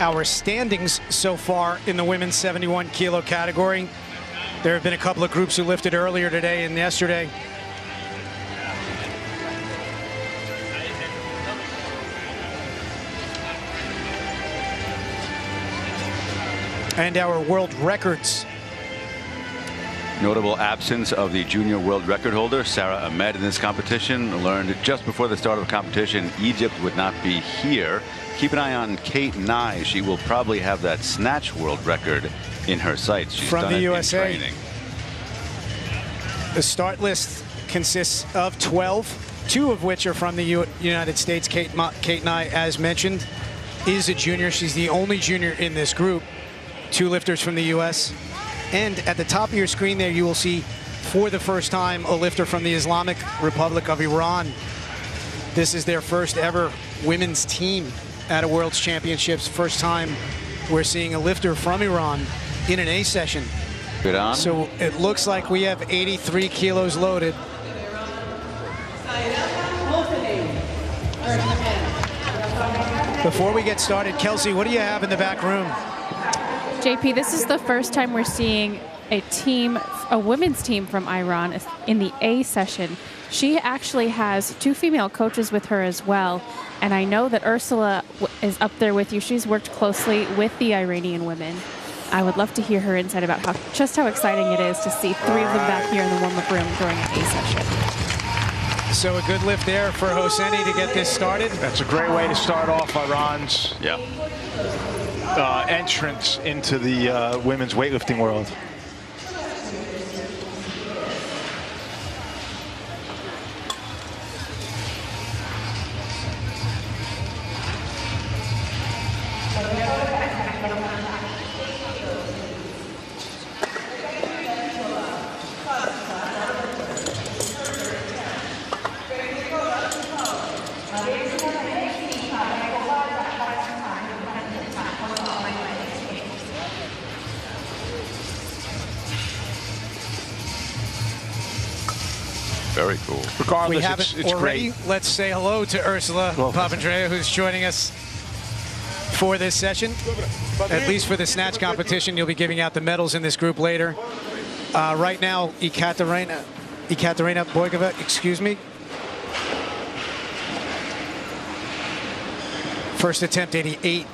our standings so far in the women's 71 kilo category. There have been a couple of groups who lifted earlier today and yesterday. And our world records. Notable absence of the junior world record holder, Sarah Ahmed, in this competition. Learned just before the start of the competition, Egypt would not be here. Keep an eye on Kate Nye. She will probably have that snatch world record in her sights. She's from done the it USA. in training. The start list consists of 12, 2 of which are from the United States. Kate Nye, as mentioned, is a junior. She's the only junior in this group. 2 lifters from the U.S. And at the top of your screen there, you will see, for the first time, a lifter from the Islamic Republic of Iran. This is their first ever women's team at a World's Championships. First time we're seeing a lifter from Iran in an A session. Good on. So it looks like we have 83 kilos loaded. Before we get started, Kelsey, what do you have in the back room? JP, this is the first time we're seeing a women's team from Iran in the A session. She actually has 2 female coaches with her as well. And I know that Ursula is up there with you. She's worked closely with the Iranian women. I would love to hear her insight about just how exciting it is to see 3 of them back here in the warm-up room during an A session. So a good lift there for Hosseini to get this started. That's a great way to start off Iran's entrance into the women's weightlifting world. Very cool. Regardless, we haven't it's already. great. Let's say hello to Ursula Papandreou, who's joining us for this session. At least for the snatch competition, you'll be giving out the medals in this group later. Right now, Ekaterina Boygova, excuse me. First attempt, 88.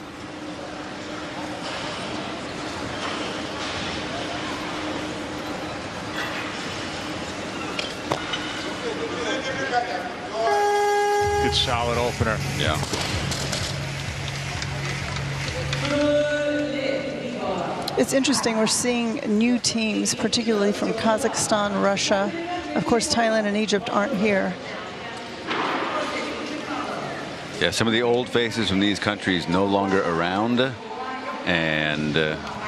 Good solid opener. Yeah. It's interesting. We're seeing new teams, particularly from Kazakhstan, Russia. Of course, Thailand and Egypt aren't here. Yeah, some of the old faces from these countries no longer around, and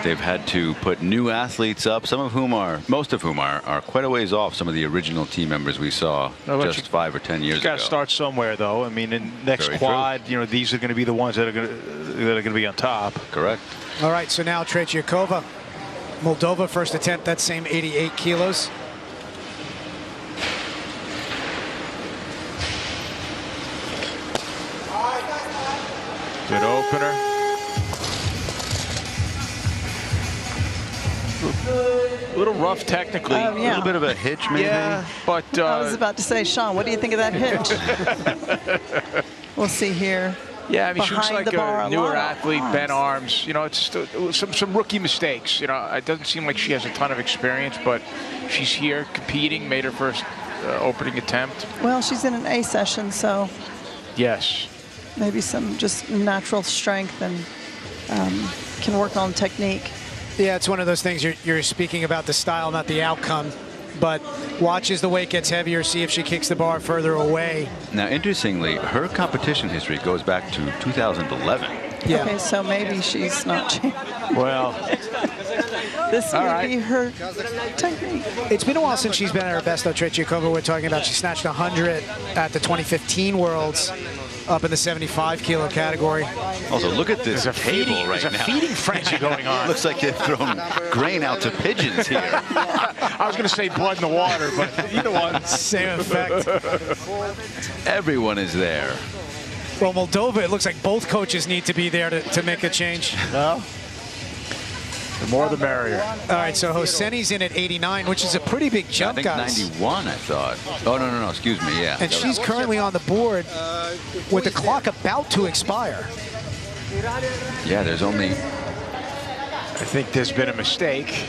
they've had to put new athletes up, most of whom are quite a ways off some of the original team members we saw just 5 or 10 years ago. You got to start somewhere, though. I mean, in next Very quad, you know, these are going to be the ones that are going to be on top. Correct. All right, so now Tretyakova, Moldova, first attempt, that same 88 kilos. Good opener. A little rough technically. Yeah. A little bit of a hitch, maybe. Yeah, but I was about to say, Sean, what do you think of that hitch? We'll see here. yeah, I mean, she looks Behind like the bar, a a newer lot of athlete, arms. bent arms. You know, it's some rookie mistakes. You know, it doesn't seem like she has a ton of experience, but she's here competing, made her first opening attempt. Well, she's in an A session, so Yes. maybe some just natural strength and can work on technique. Yeah, it's one of those things you're speaking about the style, not the outcome. But watch as the weight gets heavier, see if she kicks the bar further away. Now, interestingly, her competition history goes back to 2011. Yeah. Okay, so maybe she's not. Well, This All may right. be her technique. It's been a while since she's been at her best, though. Tretyakova, we're talking about, she snatched 100 at the 2015 Worlds up in the 75 kilo category. Also, look at this there's a table feeding, right there's a now. feeding frenzy going on. Looks like they've thrown grain out to pigeons here. I was going to say blood in the water, but either one. Same effect. Everyone is there. Well, Moldova, it looks like both coaches need to be there to make a change. No? The more the merrier. All right, so Hosseini's in at 89, which is a pretty big jump, I think guys. 91, I thought. Oh, no, excuse me, yeah. And she's currently on the board with the clock about to expire. Yeah, there's only... I think there's been a mistake.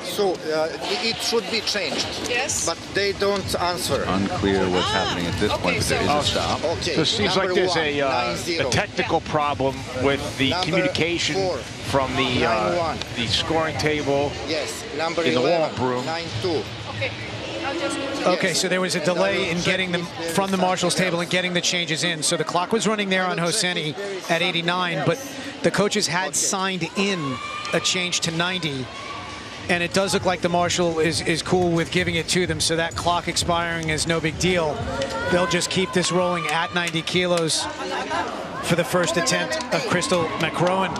So it should be changed. Yes. But they don't answer. Unclear what's happening at this point, but there is a stop. Okay. So it seems like there's a technical problem with the communication from the scoring table in the warm-up room. 9-2. Okay, so there was a delay in getting them from the marshal's table and getting the changes in. So the clock was running there on Hosseini at 89, but the coaches had signed in a change to 90. And it does look like the marshal is cool with giving it to them, so that clock expiring is no big deal. They'll just keep this rolling at 90 kilos for the first attempt of Crystal McCrowan.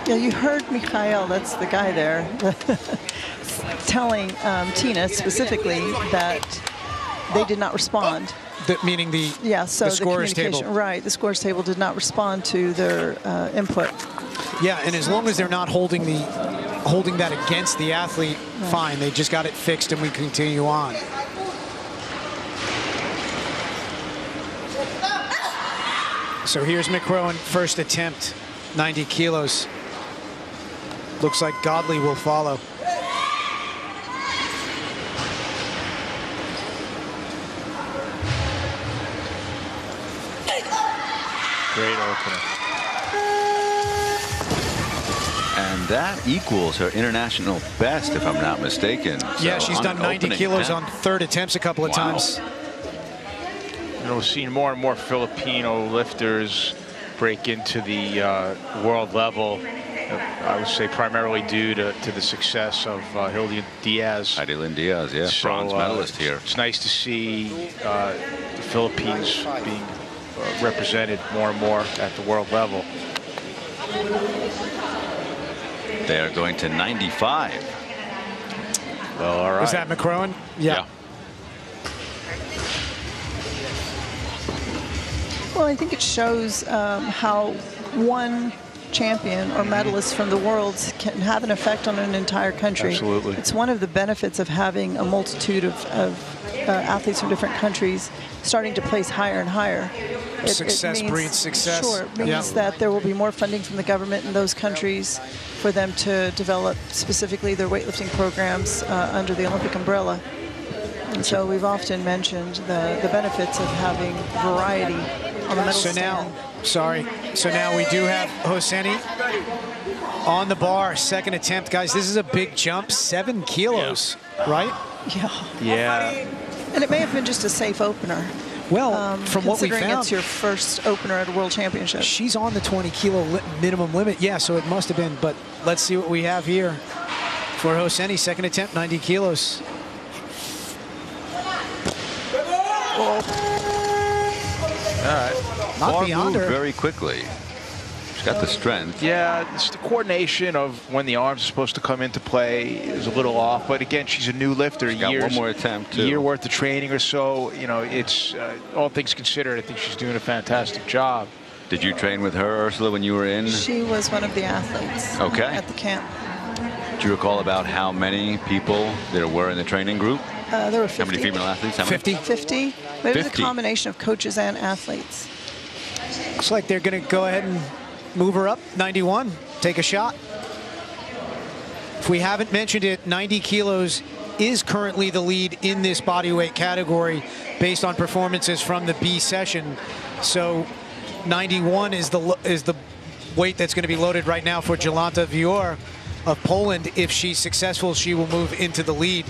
Yeah, you heard Mikhail, that's the guy there, telling Tina specifically that they did not respond. Meaning the scorer's table. Right, the scorer's table did not respond to their input. Yeah, and as long as they're not holding that against the athlete, fine. They just got it fixed and we continue on. So here's McCrowan, first attempt, 90 kilos. Looks like Godley will follow. Great opener. And that equals her international best, if I'm not mistaken. Yeah, So she's done 90 kilos on third attempts a couple of times. You know, we've seen more and more Filipino lifters break into the world level. I would say primarily due to the success of Hildy Diaz. Heidelin Diaz, yeah, bronze medalist here. It's nice to see the Philippines being represented more and more at the world level. They are going to 95. Well, all right. Was that McCrowan? Yeah. Well, I think it shows how one champion or medalist from the world can have an effect on an entire country. Absolutely. It's one of the benefits of having a multitude of athletes from different countries starting to place higher and higher. Success breeds success. Sure, it means that there will be more funding from the government in those countries for them to develop specifically their weightlifting programs under the Olympic umbrella. And so we've often mentioned the benefits of having variety on the medal stand. So now we do have Hosseini on the bar, second attempt. Guys, this is a big jump, 7 kilos, right? Yeah. And it may have been just a safe opener. Well, from what we found, considering it's your first opener at a world championship. She's on the 20 kilo minimum limit. Yeah, so it must have been, but let's see what we have here for Hosseini, second attempt, 90 kilos. All right. Not beyond her. Very quickly. She's got the strength. Yeah, it's the coordination of when the arms are supposed to come into play is a little off. But again, she's a new lifter. She's got one more attempt, too. A year worth of training or so. You know, it's all things considered, I think she's doing a fantastic job. Did you train with her, Ursula, when you were in? She was one of the athletes at the camp. Do you recall about how many people there were in the training group? There were 50. How many female athletes? How many? 50. 50. But it was a combination of coaches and athletes. Looks like they're going to go ahead and move her up, 91, take a shot. If we haven't mentioned it, 90 kilos is currently the lead in this bodyweight category based on performances from the B session. So 91 is the weight that's going to be loaded right now for Jolanta Vior of Poland. If she's successful, she will move into the lead.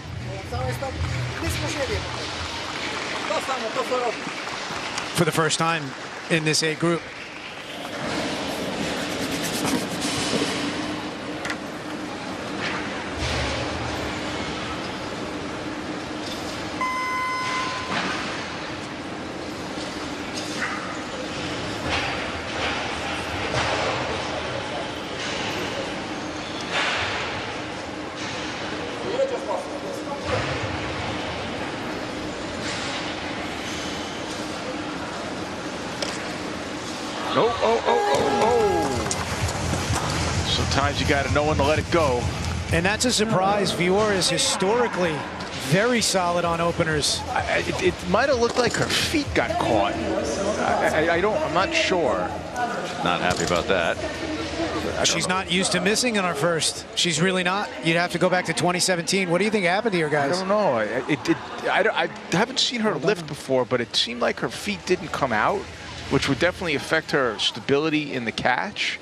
For the first time in this A group. Sometimes you got to know when to let it go. And that's a surprise. Vior is historically very solid on openers. It might have looked like her feet got caught. I'm not sure. Not happy about that. She's not used to missing on her first. She's really not. You'd have to go back to 2017. What do you think happened to your guys? I don't know. I haven't seen her lift before, but it seemed like her feet didn't come out, which would definitely affect her stability in the catch.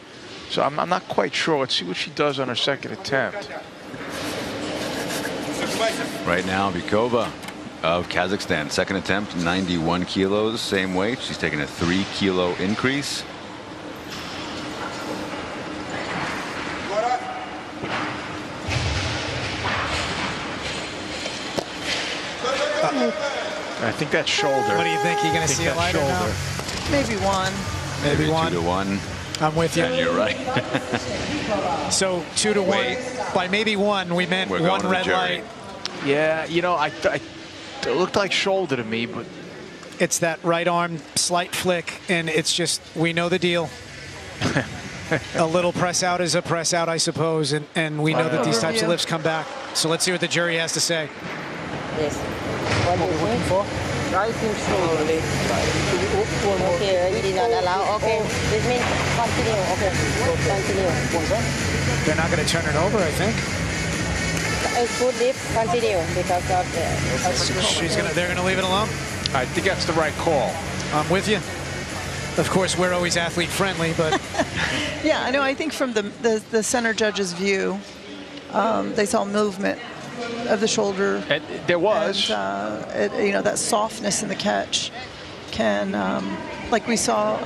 So I'm not quite sure. Let's see what she does on her second attempt. Right now, Vikova of Kazakhstan, second attempt, 91 kilos, same weight. She's taking a 3-kilo increase. I think that's shoulder. What do you think? You're going to see a lighter now? Maybe one. Maybe one. 2-1. I'm with you. And you're right. So 2-1. Wait. By maybe one, we meant We're going one to the red jury. light. Yeah, you know, it looked like shoulder to me, but It's that right arm slight flick, and it's just, we know the deal. A little press out is a press out, I suppose, and we know that these types of lifts come back. So let's see what the jury has to say. Yes. What are you looking for? I think so. Okay, it is not allowed. Okay, this means continue. Okay, continue. They're not going to turn it over, I think. It's good lift, continue because of They're going to leave it alone. I think that's the right call. I'm with you. Of course, we're always athlete friendly, but Yeah, I know. I think from the center judge's view, they saw movement of the shoulder. And there was. And, you know, that softness in the catch can, like we saw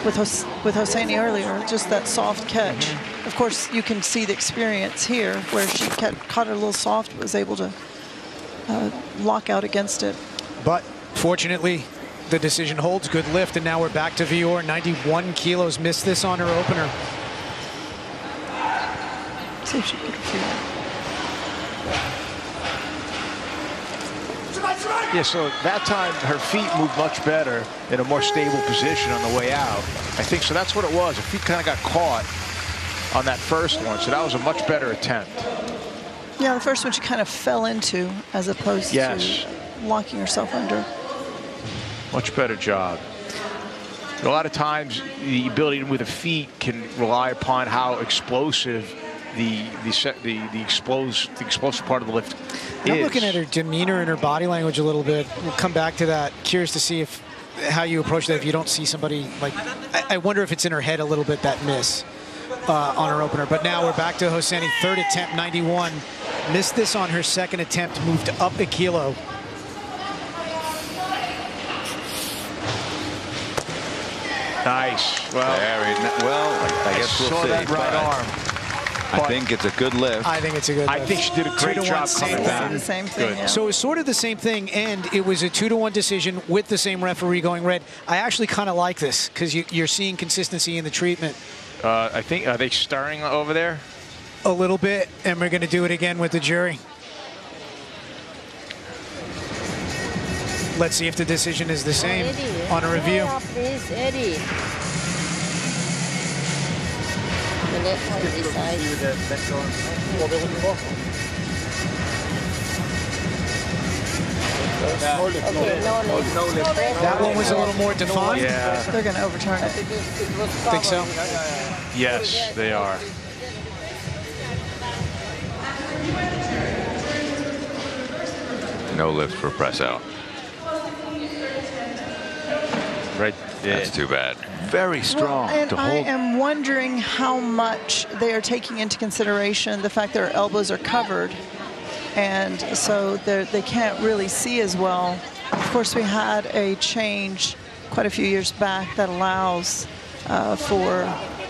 with Hosseini earlier, just that soft catch. Of course, you can see the experience here where she caught it a little soft, but was able to lock out against it. But fortunately, the decision holds. Good lift, and now we're back to Vior. 91 kilos. Missed this on her opener. See if she can feel Yeah, so that time her feet moved much better in a more stable position on the way out. I think so. That's what it was. Her feet kind of got caught on that first one, so that was a much better attempt. Yeah, the first one she kind of fell into as opposed to locking herself under. Much better job. A lot of times, the ability to move the feet can rely upon how explosive the explosive part of the lift is. I'm looking at her demeanor and her body language a little bit. We'll come back to that. Curious to see how you approach that if you don't see somebody like. I wonder if it's in her head a little bit, that miss on her opener. But now we're back to Hosseini. Third attempt, 91. Missed this on her second attempt. Moved up a kilo. Nice. Well, I guess we'll saw see. that right arm. I think it's a good lift. I think it's a good lift. I think she did a great job coming back. The same thing. Yeah. So it's sort of the same thing, and it was a 2-1 decision with the same referee going red. I actually kind of like this because you're seeing consistency in the treatment. I think, are they stirring over there? A little bit, and we're going to do it again with the jury. Let's see if the decision is the same on a review. Yeah, please, Eddie. The left one is side. Okay, no lift. That one was a little more defined. Yeah. They're going to overturn it. Think so? Yes, they are. No lift for press out. Right. That's too bad. Very strong And to I hold. am wondering how much they are taking into consideration the fact their elbows are covered, and so they can't really see as well. Of course, we had a change quite a few years back that allows for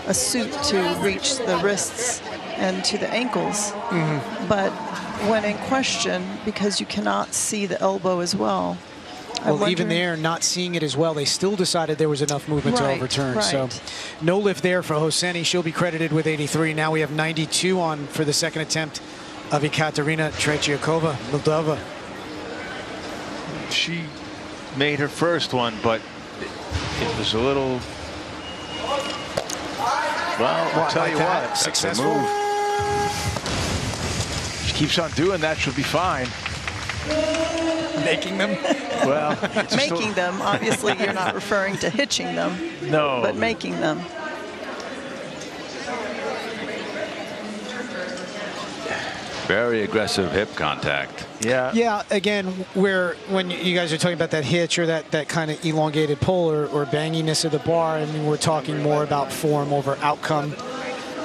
a suit to reach the wrists and to the ankles. But when in question, because you cannot see the elbow as well, Well, even there, not seeing it as well, they still decided there was enough movement to overturn. So no lift there for Hosseini. She'll be credited with 83. Now we have 92 on for the second attempt of Ekaterina Tretyakova, Moldova. She made her first one, but it was a little Well, I'll tell you that? what. Successful. move. She keeps on doing that, she'll be fine. Making them. Well, Making them, obviously you're not referring to hitching them, no. but making them. Very aggressive hip contact. Yeah. Yeah, again, when you guys are talking about that hitch or that kind of elongated pull or banginess of the bar, I mean, we're talking more about form over outcome.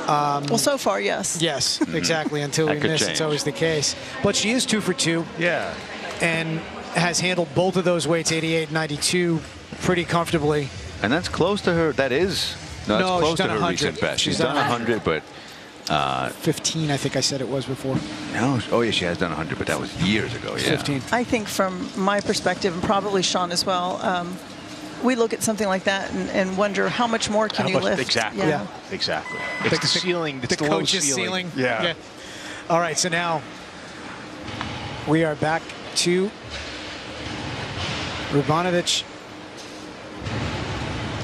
Well, so far, yes. Yes, exactly. Until That we could miss, change. it's always the case. But she is 2 for 2 Yeah. and has handled both of those weights, 88 and 92, pretty comfortably. And that's close to her. That is. No, that's No, she's close to done her 100. recent best. She's She's done done 100, but 15, I think I said it was before. no. Oh, yeah, she has done 100, but that was years ago. Yeah. 15. I think from my perspective, and probably Sean as well, we look at something like that and wonder how much more can How you much- lift. Exactly. Yeah. Exactly. It's the ceiling. It's The the low coach's ceiling. ceiling. Yeah. All right, so now we are back to Rubanovic.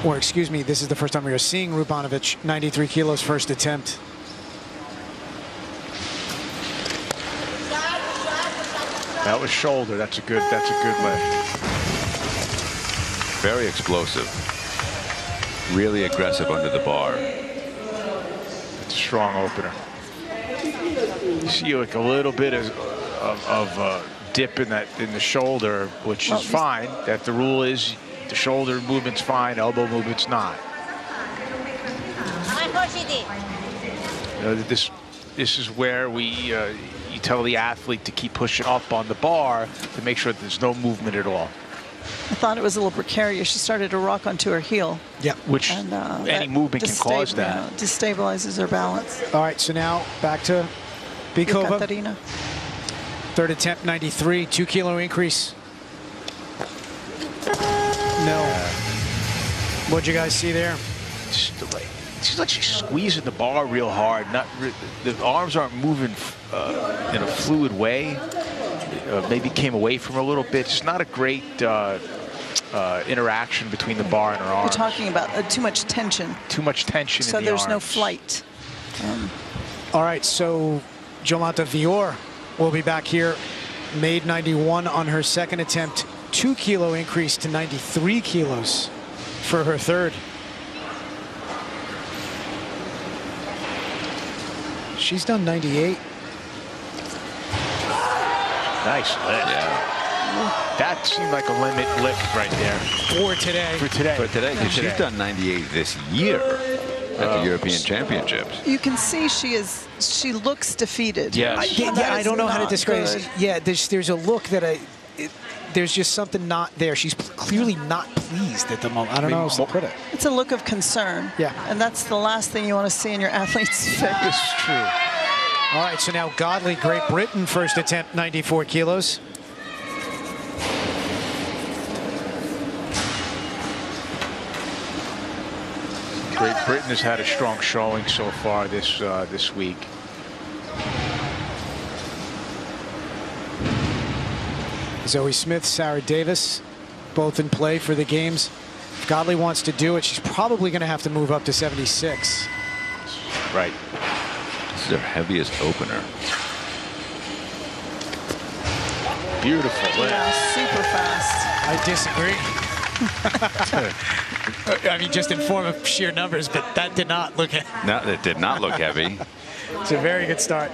Or excuse me, this is the first time we are seeing Rubanovic, 93 kilos, first attempt. That was shoulder. That's a good lift. Very explosive. Really aggressive under the bar. It's a strong opener. You see like a little bit of dip in the shoulder, which is fine. That the rule is the shoulder movement's fine, elbow movement's not. You know, this is where you tell the athlete to keep pushing up on the bar to make sure that there's no movement at all. I thought it was a little precarious. She started to rock onto her heel. Yep. Which And any that movement can cause that. Destabilizes her balance. All right, so now back to Bikova. Katarina. Third attempt, 93, 2 kilo increase. No. What'd you guys see there? She's like she's squeezing the bar real hard. The arms aren't moving in a fluid way. Maybe came away from her a little bit. Just not a great interaction between the bar and her arms. You're talking about too much tension. Too much tension So in the there's no arms. flight. All right, so Jolanta Vior will be back here. Made 91 on her second attempt. 2 kilo increase to 93 kilos for her third. She's done 98. Nice lift. Yeah. That seemed like a limit lift right there. For today. For today. For today, 'cause she's done 98 this year at the European Championships. You can see she looks defeated. Yes. I don't know how to not describe good. it. Yeah, there's a look that there's just something not there. She's clearly not pleased at the moment. I don't know how to put it. It's a look of concern. Yeah. And that's the last thing you want to see in your athlete's face. It's true. All right, so now Godley, Great Britain, first attempt, 94 kilos. Great Britain has had a strong showing so far this week. Zoe Smith, Sarah Davis, both in play for the games. If Godley wants to do it, she's probably going to have to move up to 76. Right. This is her heaviest opener. Beautiful lift. Yeah, super fast. I disagree. I mean, just in form of sheer numbers, but that did not look. No, it did not look heavy. It's a very good start.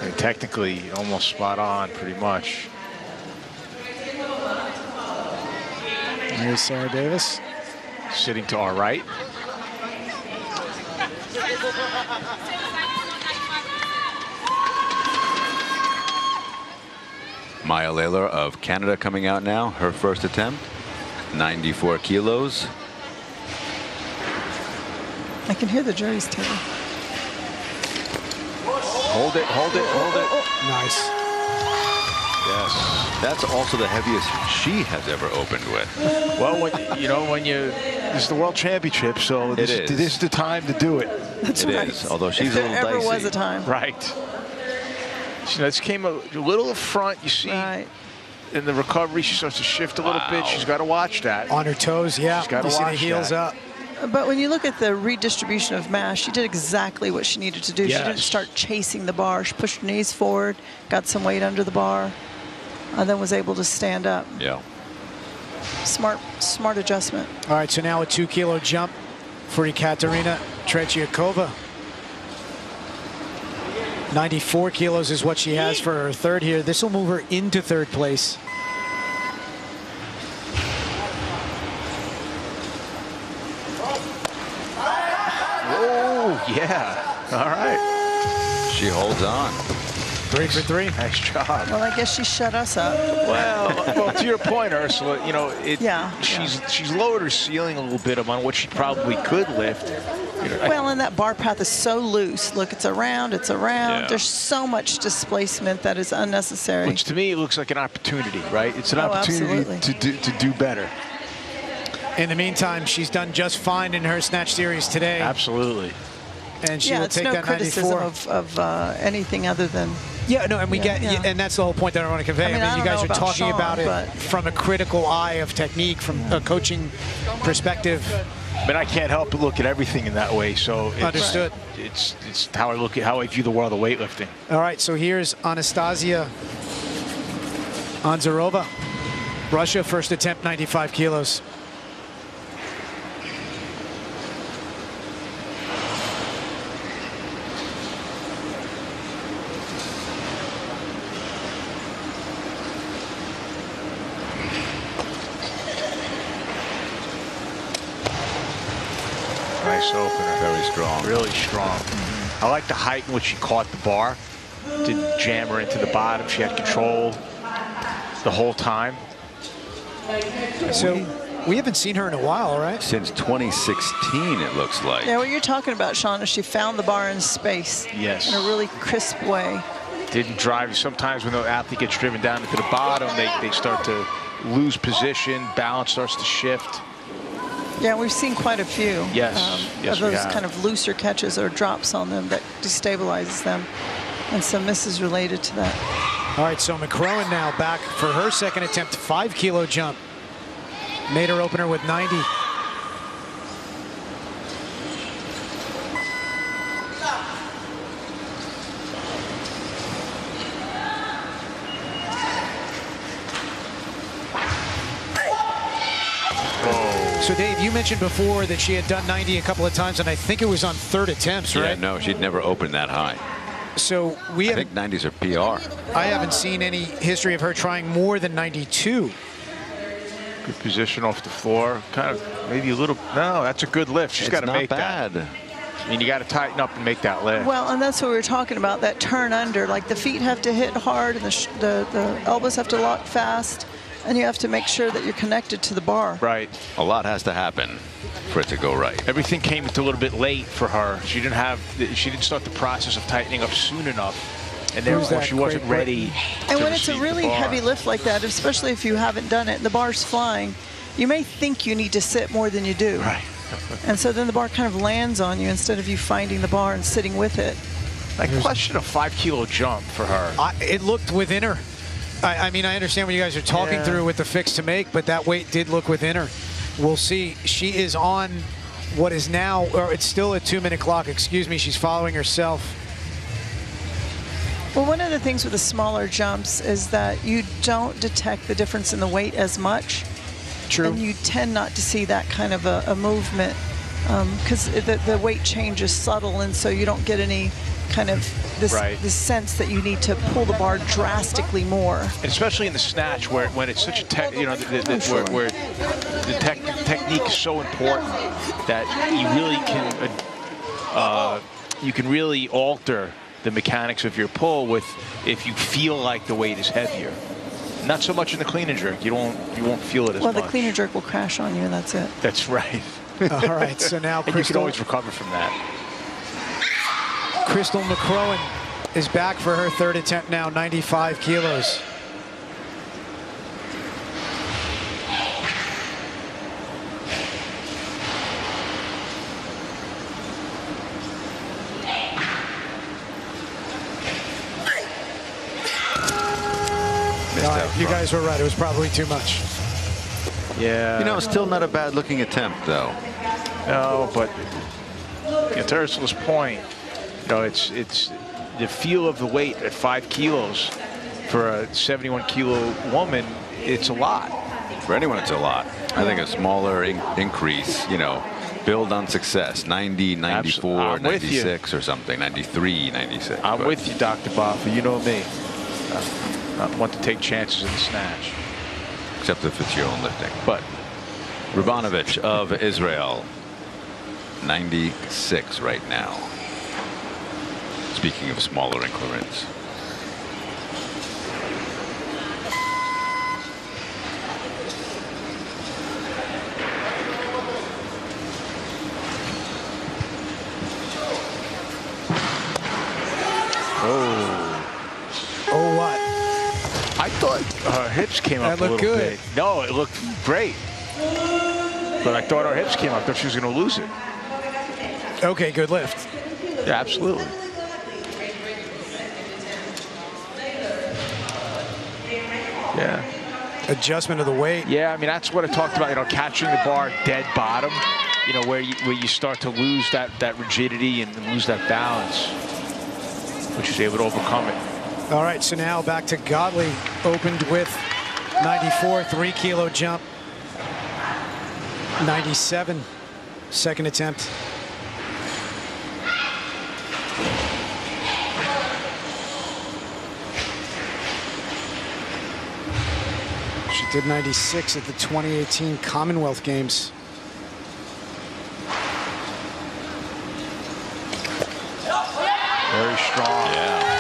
And technically, almost spot on, pretty much. Here's Sarah Davis. Sitting to our right. Maya Layler of Canada coming out now. Her first attempt, 94 kilos. I can hear the jury's table. Hold it, hold it, hold it. Nice. Yes. That's also the heaviest she has ever opened with. Well, this is the World Championship, so this is the time to do it. That's It right. is, although If she's a there little ever dicey. was a time. Right. This came a little up front. You see, Right. in the recovery, she starts to shift a little bit. She's got to watch that. On her toes, yeah. She's gotta You see the watch heels that. up. But when you look at the redistribution of mass, she did exactly what she needed to do. Yes. She didn't start chasing the bar. She pushed her knees forward, got some weight under the bar, and then was able to stand up. Yeah. Smart adjustment. All right, so now a 2 kilo jump for Ekaterina Tretyakova. 94 kilos is what she has for her third here. This will move her into third place. Oh, yeah. All right. She holds on. 3 for 3. Nice job. Well, I guess she shut us up. Well, to your point, Ursula, you know, she's lowered her ceiling a little bit on what she probably could lift. You know, Well, and that bar path is so loose. Look, it's around, it's around. Yeah. There's so much displacement that is unnecessary. which to me it looks like an opportunity, right? It's an opportunity absolutely. to do better. In the meantime, she's done just fine in her snatch series today. Absolutely. And she Yeah, will it's take no that 94. criticism of anything other than. Yeah, no, and we Yeah, get, yeah. and that's the whole point that I want to convey. I mean, I I mean, you don't guys know are about talking Sean, about it but- from a critical eye of technique, from a coaching perspective. But I can't help but look at everything in that way. So it's, Understood. It's how I view the world of weightlifting. All right, so here's Anastasia Anzarova, Russia, first attempt, 95 kilos. Nice opener. Very strong. Really strong. I like the height in which she caught the bar. Didn't jam her into the bottom. She had control the whole time. So we haven't seen her in a while, right? Since 2016, it looks like. Yeah, what you're talking about, Sean, is she found the bar in space. Yes. In a really crisp way. Didn't drive. Sometimes when the athlete gets driven down into the bottom, they start to lose position. Balance starts to shift. Yeah, we've seen quite a few. Yes, yes, of we those have. kind of looser catches or drops on them that destabilizes them, and some misses related to that. All right, so McCrowan now back for her second attempt, 5 kilo jump. Made her opener with 90. So Dave, you mentioned before that she had done 90 a couple of times, and I think it was on third attempts, right? Yeah, no, she'd never opened that high. So we I haven't, think 90s are PR. I haven't seen any history of her trying more than 92. Good position off the floor. Kind of maybe a little. No, that's a good lift. She's got to make bad. that. I mean, you got to tighten up and make that lift. Well, and that's what we were talking about, that turn under. Like the feet have to hit hard, and the elbows have to lock fast, and you have to make sure that you're connected to the bar. Right. A lot has to happen for it to go right. Everything came a little bit late for her. She didn't start the process of tightening up soon enough, and therefore she wasn't ready. And to when it's a receive the really bar. heavy lift like that, especially if you haven't done it and the bar's flying, you may think you need to sit more than you do. Right. And so then the bar kind of lands on you instead of you finding the bar and sitting with it. I question a 5 kilo jump for her. It looked within her. I mean, I understand what you guys are talking through with the fix to make, but that weight did look within her. We'll see. She is on what is now, or it's still a 2-minute clock, excuse me. She's following herself. Well, one of the things with the smaller jumps is that you don't detect the difference in the weight as much. True. And you tend not to see that kind of a movement because the weight change is subtle, and so you don't get any kind of this sense that you need to pull the bar drastically more. And especially in the snatch, when it's such a where the technique is so important that you can really alter the mechanics of your pull if you feel like the weight is heavier. Not so much in the clean and jerk. You won't feel it as much. Well, the clean and jerk will crash on you, and that's it. That's right. All right, so now and you can always recover from that. Crystal McCrowan is back for her third attempt now, 95 kilos. You guys were right. It was probably too much. Yeah. You know, still not a bad looking attempt, though. No, but to Ursula's point, it's the feel of the weight at 5 kilos for a 71-kilo woman. It's a lot. For anyone, it's a lot. I think a smaller increase, build on success. 90, 94, 96 or something. 93, 96. I'm with you, Dr. Boffa. You know me. I want to take chances in the snatch. Except if it's your own lifting. But Rubanovich of Israel, 96 right now. Speaking of smaller increments. Oh, what? I thought her hips came up a little bit. No, it looked great. But I thought her hips came up. I thought she was going to lose it. Okay, good lift. Yeah, absolutely. Yeah. Adjustment of the weight. Yeah, I mean, that's what I talked about, catching the bar dead bottom, where you start to lose that rigidity and lose that balance, which is able to overcome it. All right, so now back to Godley. Opened with 94, 3-kilo jump. 97, second attempt. She did 96 at the 2018 Commonwealth Games. Very strong. Yeah.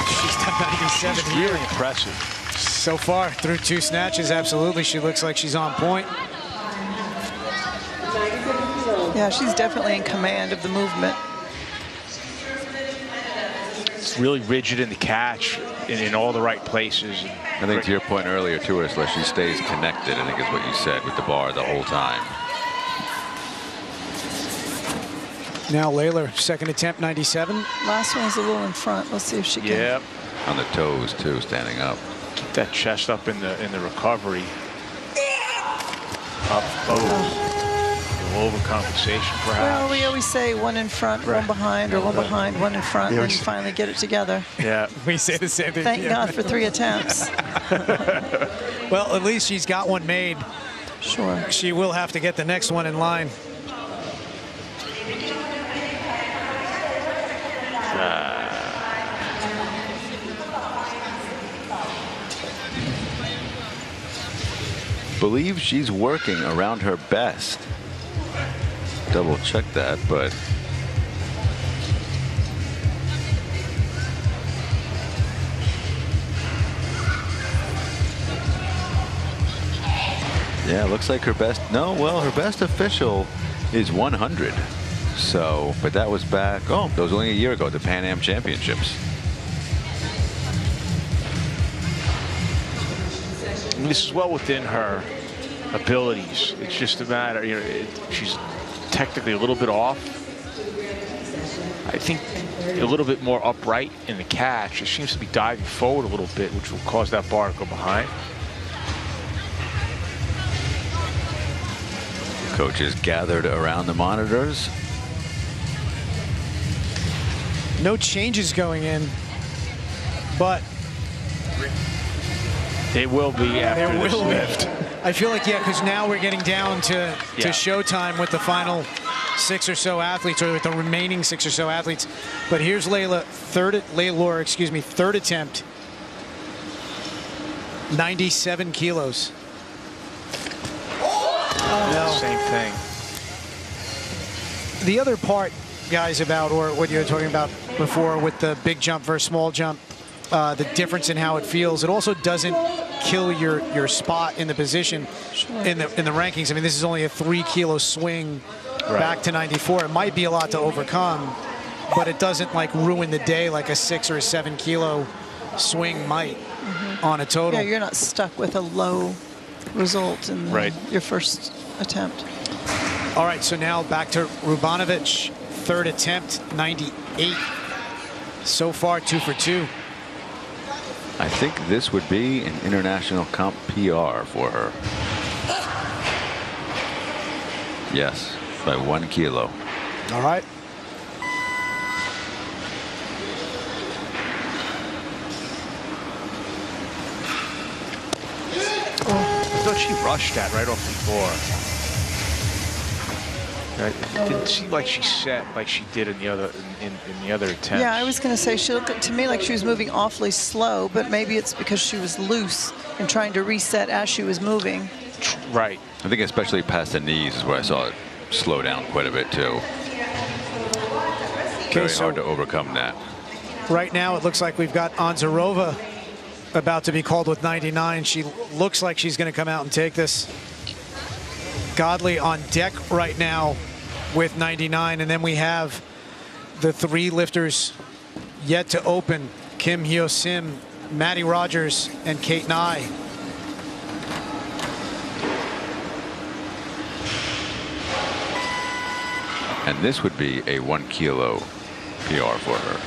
She's done 97 She's here. really impressive. So far, through 2 snatches, absolutely, she looks like she's on point. Yeah, she's definitely in command of the movement. It's really rigid in the catch in all the right places. I think to your point earlier, too, Ursula, she stays connected, I think is what you said, with the bar the whole time. Now Layla, second attempt, 97. Last one was a little in front. Let's see if she can. Yep. On the toes, too, standing up. Keep that chest up in the recovery. Up, overcompensation, perhaps. Well, we always say one in front, one behind, or one behind, one in front, when you finally get it together. Yeah. We say the same thing. Thank God for 3 attempts. Well, at least she's got one made. Sure. She will have to get the next one in line. Believe she's working around her best. Double check that, but yeah, looks like her best. No, well, her best official is 100. So, but that was back. Oh, that was only a year ago, the Pan Am Championships. This is well within her abilities. It's just a matter, she's technically a little bit off. I think a little bit more upright in the catch. It seems to be diving forward a little bit, which will cause that bar to go behind. Coaches gathered around the monitors. No changes going in, but they will be after this lift. I feel like, yeah, because now we're getting down to showtime with the final 6 or so athletes, or with the remaining 6 or so athletes. But here's Layla, third attempt, 97 kilos. No. Same thing. The other part, guys, about, or what you were talking about before with the big jump versus small jump, the difference in how it feels, it also doesn't kill your spot in the position in the rankings. I mean, this is only a 3-kilo swing back to 94. It might be a lot to overcome, but it doesn't like ruin the day like a 6 or a 7-kilo swing might on a total. Yeah, you're not stuck with a low result in your first attempt. All right, so now back to Rubanovich, third attempt, 98. So far, 2 for 2. I think this would be an international comp PR for her. Yes. by 1 kilo. All right. I thought she rushed that right off the floor. It didn't seem like she set like she did in the other in the other attempt. Yeah, I was going to say she looked to me like she was moving awfully slow, but maybe it's because she was loose and trying to reset as she was moving. Right. I think especially past the knees is where I saw it slow down quite a bit too. Very hard to overcome that. Right now, it looks like we've got Onzarova about to be called with 99. She looks like she's going to come out and take this. Godley on deck right now with 99, and then we have the 3 lifters yet to open: Kim Hyo Sim, Maddie Rogers, and Kate Nye. And this would be a 1 kilo PR for her.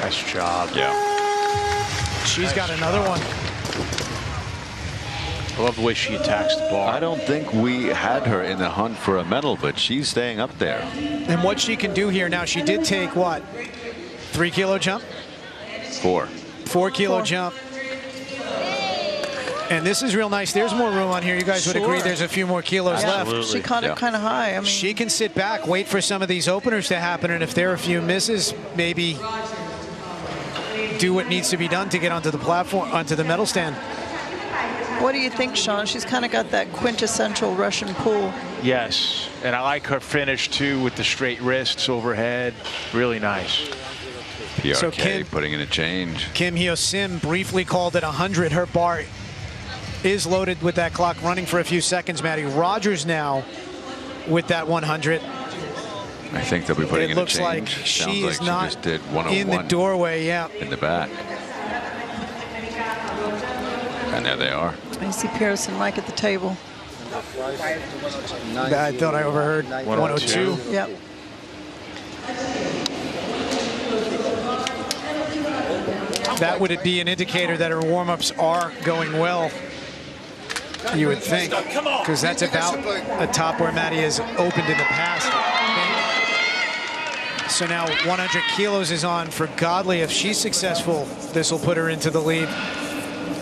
Nice job. Yeah. She's got another one. I love the way she attacks the bar. I don't think we had her in the hunt for a medal, but she's staying up there. And what she can do here now, she did take what? 3 kilo jump? 4. 4 kilo jump. And this is real nice. There's more room on here. You guys would agree there's a few more kilos left. She caught it kind of high. I mean, she can sit back, wait for some of these openers to happen, and if there are a few misses, maybe do what needs to be done to get onto the platform, onto the medal stand. what do you think, Sean? She's kind of got that quintessential Russian pull. Yes, and I like her finish too with the straight wrists overhead. Really nice. PRK So Kim, putting in a change. Kim Hyo Sim briefly called it 100. Her bar is loaded with that clock running for a few seconds. Maddie Rogers now with that 100. I think they'll be putting in a change. It looks like Sounds she like is not just did 101 in the doorway, yeah. in the back. And there they are. I see Pearson Mike at the table. I thought I overheard 102. Yep. That would be an indicator that her warm-ups are going well, you would think, because that's about a top where Maddie has opened in the past. So now 100 kilos is on for Godley. If she's successful, this will put her into the lead.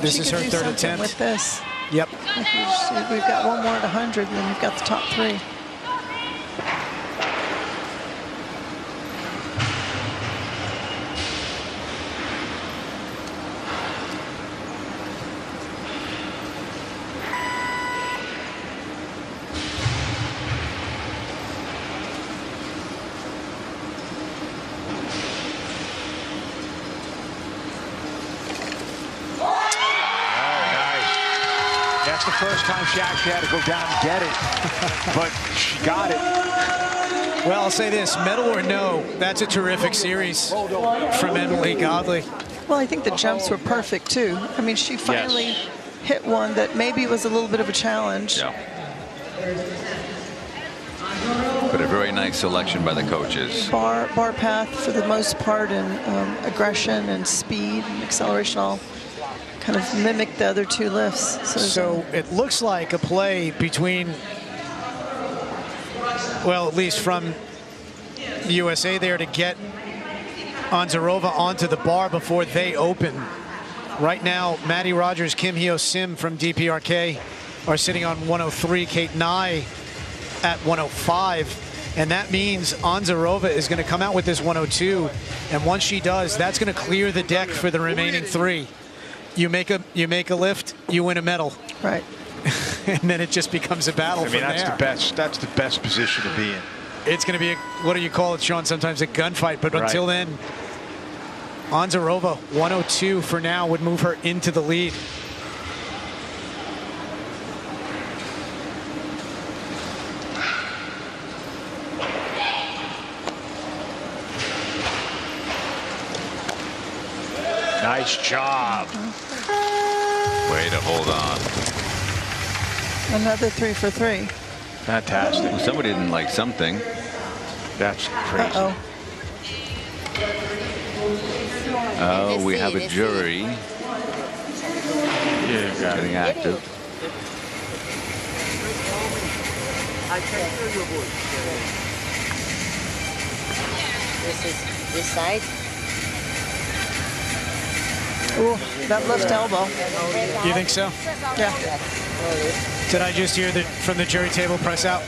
This is her third attempt. With this. Yep. We've got one more at 100, and then we've got the top three. That's the first time she actually had to go down and get it, but she got it. Well, I'll say this, medal or no, that's a terrific series from Emily Godley. Well, I think the jumps were perfect, too. I mean, she finally hit one that maybe was a little bit of a challenge. Yeah. But a very nice selection by the coaches. Bar path for the most part, and aggression and speed and acceleration all kind of mimic the other two lifts. So it looks like a play between, well, at least from the USA there to get Onzarova onto the bar before they open. Right now, Maddie Rogers, Kim Hyo Sim from DPRK are sitting on 103, Kate Nye at 105. And that means Onzarova is going to come out with this 102. And once she does, that's going to clear the deck for the remaining three. You make a lift, you win a medal. Right. And then it just becomes a battle. I mean, from there. that's the best position to be in. It's going to be what do you call it, Sean? Sometimes a gunfight, but until then, Onzarova 102 for now would move her into the lead. Nice job. Way to hold on. Another 3 for 3. Fantastic. Well, somebody didn't like something. That's crazy. Uh-oh. Oh, we have a jury Yeah, got getting it. active. This is this side. Ooh, that left elbow. You think so? Yeah. Did I just hear that from the jury table press out?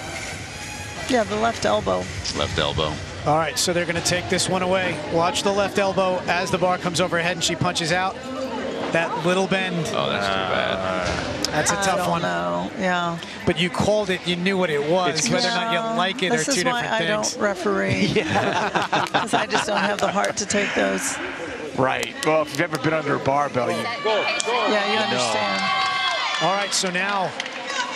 Yeah, the left elbow. Left elbow. All right, so they're going to take this one away. Watch the left elbow as the bar comes overhead and she punches out. That little bend. Oh, that's too bad. That's a tough one. No, yeah. But you called it. You knew what it was. It's Whether or not you like it are This two is why different I things. don't referee. Because I just don't have the heart to take those. Right. Well, if you've ever been under a barbell, you Yeah, you understand. All right, so now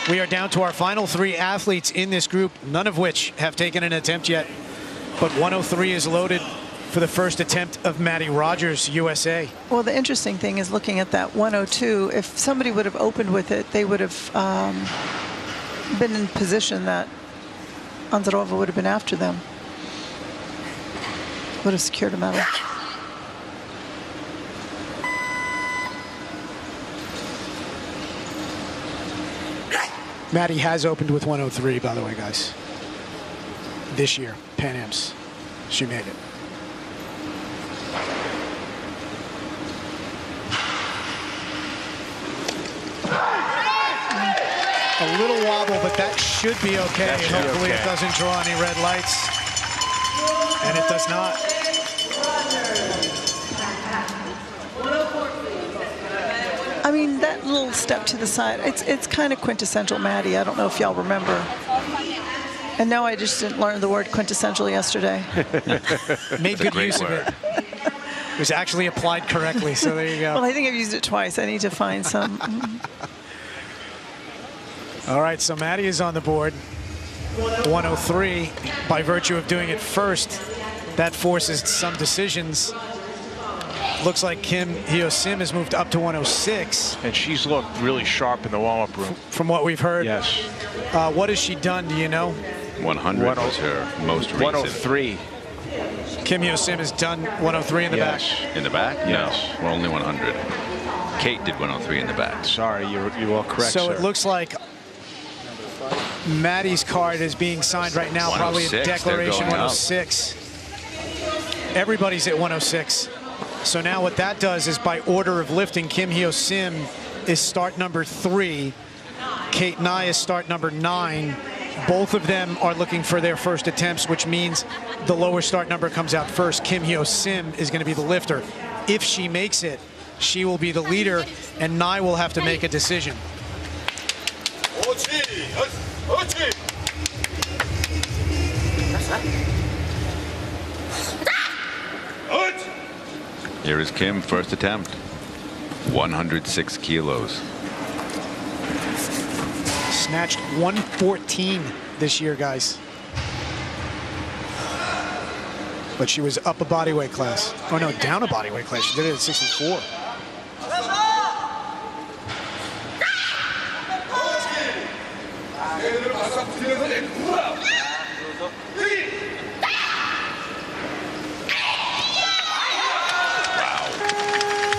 we are down to our final 3 athletes in this group, none of which have taken an attempt yet. But 103 is loaded for the first attempt of Maddie Rogers, USA. Well, the interesting thing is looking at that 102, if somebody would have opened with it, they would have been in position that Anzarova would have been after them. Would have secured a medal. Maddie has opened with 103, by the way, guys. This year, Pan Am's. She made it. A little wobble, but that should be okay. That should be Hopefully okay. it doesn't draw any red lights. And it does not. I mean, that little step to the side, it's kind of quintessential Maddie. I don't know if y'all remember. And no, I just didn't learn the word quintessential yesterday. Made It's a good great use word. of it. It was actually applied correctly, so there you go. Well, I think I've used it twice. I need to find some. All right, so Maddie is on the board. 103, by virtue of doing it first, that forces some decisions. Looks like Kim Hyo-sim has moved up to 106. and she's looked really sharp in the warm-up room. From what we've heard. Yes. What has she done, do you know? 100 was her most recent. 103. Kim Hyo-sim has done 103 in the back. Yes. In the back? Yes. No, we're only 100. Kate did 103 in the back. Sorry, you are correct, So sir. it looks like Maddie's card is being signed right now, probably a 106, they're declaration going up. 106. Everybody's at 106. So now what that does is by order of lifting, Kim Hyo-sim is start number 3. Kate Nye is start number 9. Both of them are looking for their first attempts, which means the lower start number comes out first. Kim Hyo-sim is going to be the lifter. If she makes it, she will be the leader, and Nye will have to make a decision. Here is Kim, first attempt. 106 kilos. Snatched 114 this year, guys. But she was up a bodyweight class. Oh no, down a bodyweight class. She did it at 64.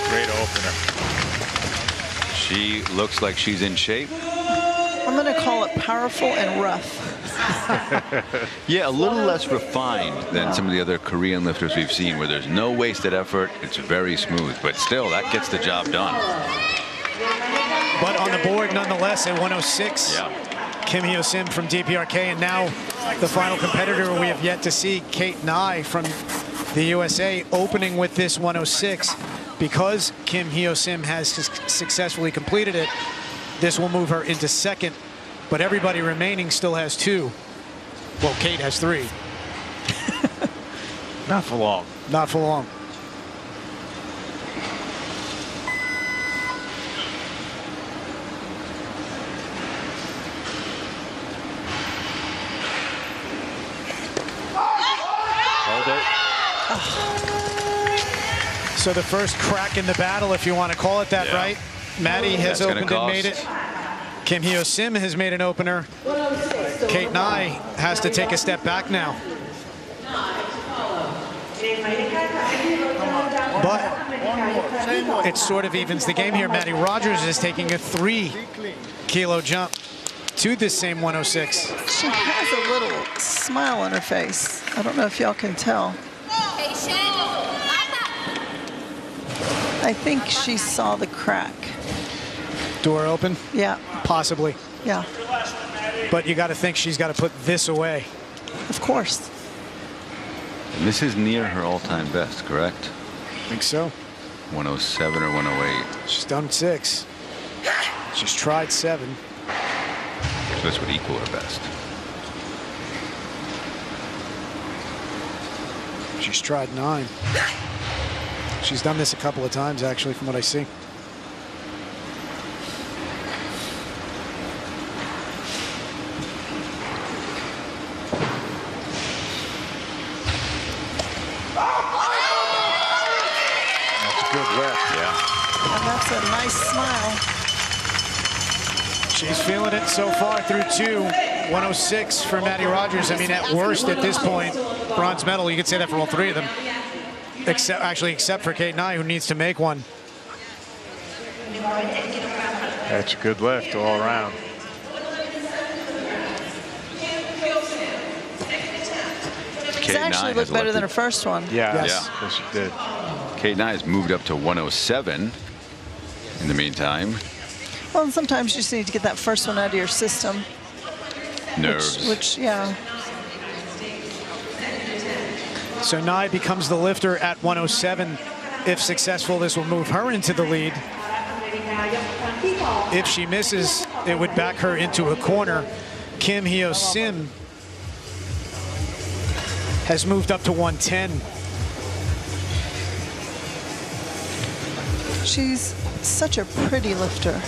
Great opener. She looks like she's in shape. I'm going to call it powerful and rough. Yeah, a little less refined than some of the other Korean lifters we've seen, where there's no wasted effort. It's very smooth, but still, that gets the job done. But on the board, nonetheless, at 106, Yeah. Kim Hyo-sim from DPRK, and now the final competitor we have yet to see, Kate Nye from the USA, opening with this 106. Because Kim Hyo-sim has successfully completed it, this will move her into second, but everybody remaining still has 2. Well, Kate has 3. Not for long. Not for long. Hold it. So the first crack in the battle, if you want to call it that, Yeah. right? Maddie has That's gonna opened and made cost. it. Kim Hyo-sim has made an opener. Kate Nye has to take a step back now. But it sort of evens the game here. Maddie Rogers is taking a 3-kilo jump to this same 106. She has a little smile on her face. I don't know if y'all can tell. I think she saw the crack. Door open? Yeah. Possibly. Yeah. But you got to think she's got to put this away. Of course. And this is near her all-time best, correct? I think so. 107 or 108. She's done 6. She's tried 7. So this would equal her best. She's tried 9. She's done this a couple of times, actually, from what I see. And that's a nice smile. She's feeling it so far through 2. 106 for Maddie Rogers. I mean, at worst, at this point, bronze medal. You could say that for all 3 of them. Except for Kate Nye, who needs to make one. That's a good lift all around. It's actually looked better than her first one. Yeah, Yes. yes, she did. Kate Nye has moved up to 107 in the meantime. Well, and sometimes you just need to get that first one out of your system. Nerves. Which yeah. So Nye becomes the lifter at 107. If successful, this will move her into the lead. If she misses, it would back her into a corner. Kim Hyo Sim has moved up to 110. She's such a pretty lifter.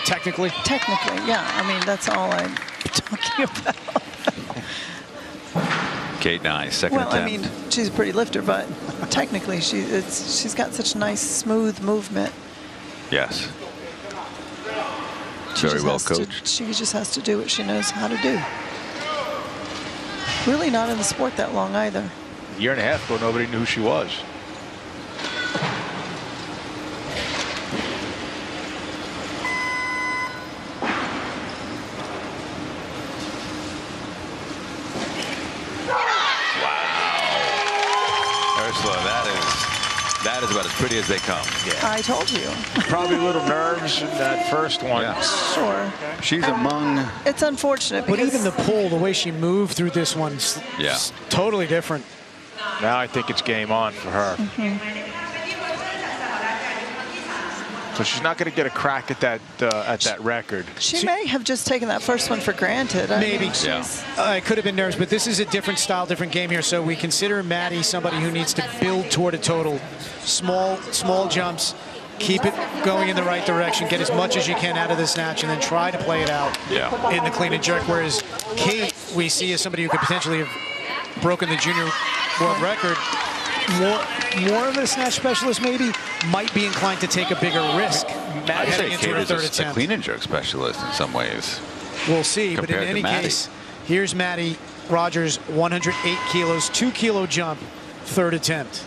Technically? Technically, yeah. I mean, that's all I'm talking about. Kate Nye, second Well, attempt. I mean, she's a pretty lifter, but technically she's got such nice, smooth movement. Yes. She Very just well has to- coached. she just has to do what she knows how to do. Really not in the sport that long either. A year and a half ago, nobody knew who she was. That is about as pretty as they come. I told you. Probably a little nerves in that first one. Yeah. Sure. She's among. It's unfortunate But because even the pull, the way she moved through this one's Yeah. totally different. Now I think it's game on for her. So she's not going to get a crack at that record. she may have just taken that first one for granted. I Maybe. mean, Yeah. It could have been nerves, but this is a different style, different game here. So we consider Maddie somebody who needs to build toward a total. Small jumps, keep it going in the right direction, get as much as you can out of the snatch, and then try to play it out in the clean and jerk. Whereas Kate, we see as somebody who could potentially have broken the junior world record. More of a snatch specialist maybe might be inclined to take a bigger risk I'd say heading into Kate her is third a attempt. clean and jerk specialist in some ways. We'll see, but in compared to any Maddie. case, here's Maddie Rogers, 108 kilos, 2-kilo jump, third attempt.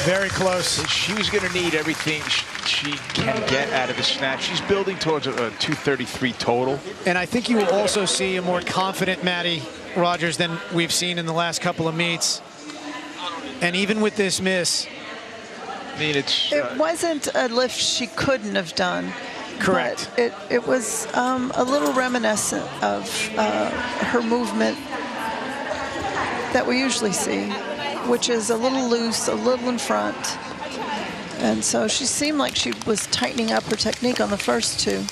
Very close. She's going to need everything she can get out of the snatch. She's building towards a 233 total. And I think you will also see a more confident Maddie Rogers than we've seen in the last couple of meets. And even with this miss, I mean, it's it wasn't a lift she couldn't have done. correct. But it was a little reminiscent of her movement that we usually see, which is a little loose, a little in front. And so she seemed like she was tightening up her technique on the first two.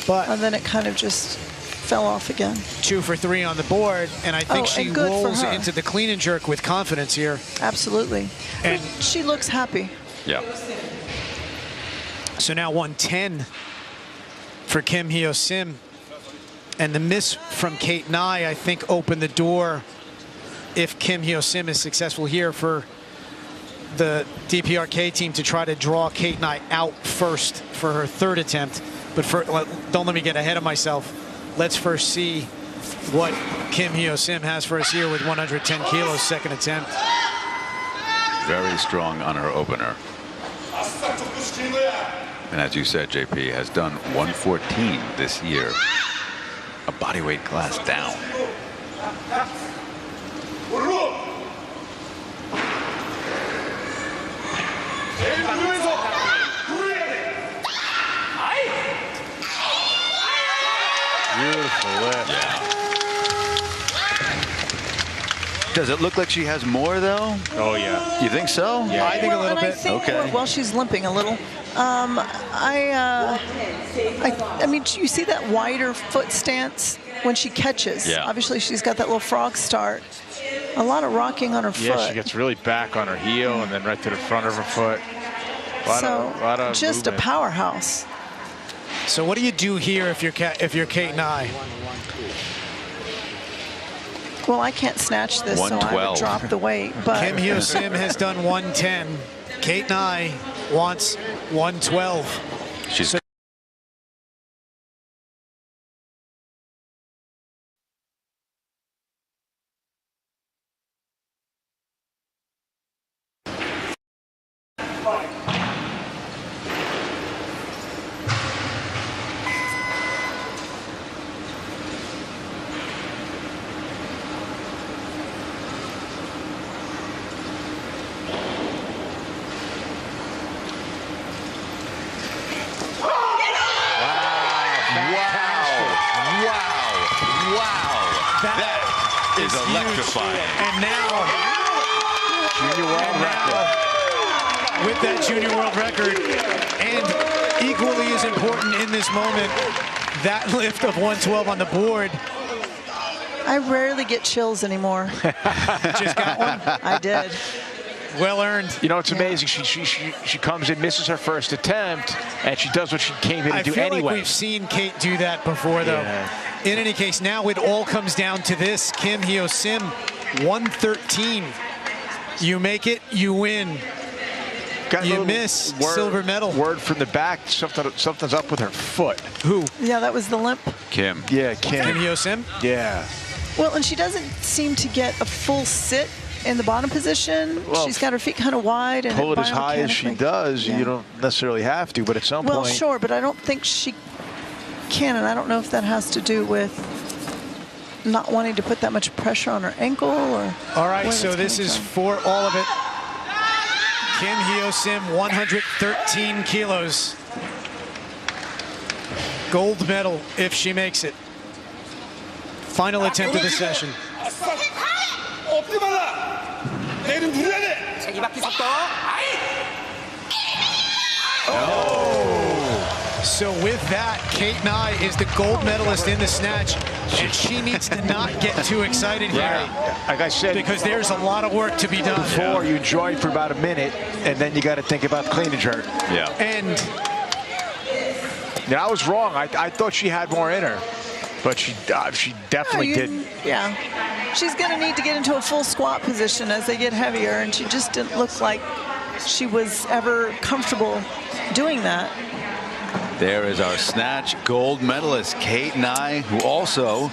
But And then it kind of just fell off again. 2 for 3 on the board, and I think she and good for rolls her. into the clean and jerk with confidence here. Absolutely. And she looks happy. Yeah. So now 110 for Kim Hyo-sim. And the miss from Kate Nye, I think, opened the door, if Kim Hyo-sim is successful here, for the DPRK team to try to draw Kate Nye out first for her 3rd attempt. But don't let me get ahead of myself. Let's first see what Kim Hyo-sim has for us here with 110 kilos, 2nd attempt. Very strong on her opener. And as you said, JP has done 114 this year. A bodyweight class down. Beautiful lift. Yeah. Does it look like she has more, though? Oh, yeah. You think so? Yeah. I think a little and bit. I think, Okay. well, she's limping a little. I mean, you see that wider foot stance when she catches. Yeah. Obviously, she's got that little frog start. A lot of rocking on her Yeah, foot. she gets really back on her heel and then right to the front of her foot. Lot of just movement. a powerhouse. So what do you do here if you're Kate Nye? Well, I can't snatch this, so I 112. would drop the weight. But Kim Hyo-sim has done 110. Kate Nye wants 112. She's is electrifying. And now, Junior world record. with that junior world record, and equally as important in this moment, that lift of 112 on the board. I rarely get chills anymore. Just got one. I did. Well earned. You know, it's amazing. She comes in, misses her first attempt, and she does what she came here to I do feel anyway. like we've seen Kate do that before, though. Yeah. In any case, now it all comes down to this. Kim Hyo-sim, 113. You make it, you win. Got a You little miss, silver medal. Word from the back, something's up with her foot. Who? Yeah, that was the limp. Kim. Yeah, Kim Kim. Hyo-sim? Yeah. Well, and she doesn't seem to get a full sit in the bottom position. Well, She's got her feet kind of wide. And Pull it as high as she biomechanically- does. Yeah. You don't necessarily have to, but at some Well, point. sure, but I don't think she can, and I don't know if that has to do with not wanting to put that much pressure on her ankle or. All right, where so that's this coming is from. for all of it. Kim Hyo-sim, 113 kilos. Gold medal if she makes it. Final attempt of the session. So with that, Kate Nye is the gold medalist in the snatch, and she needs to not get too excited here. Right. Like I said, Because there's a lot of work to be done. before you enjoy it for about a minute, and then you got to think about clean and jerk. Yeah. And Now, I was wrong. I thought she had more in her, but she definitely didn't. Yeah. She's going to need to get into a full squat position as they get heavier, and she just didn't look like she was ever comfortable doing that. There is our snatch gold medalist, Kate Nye, who also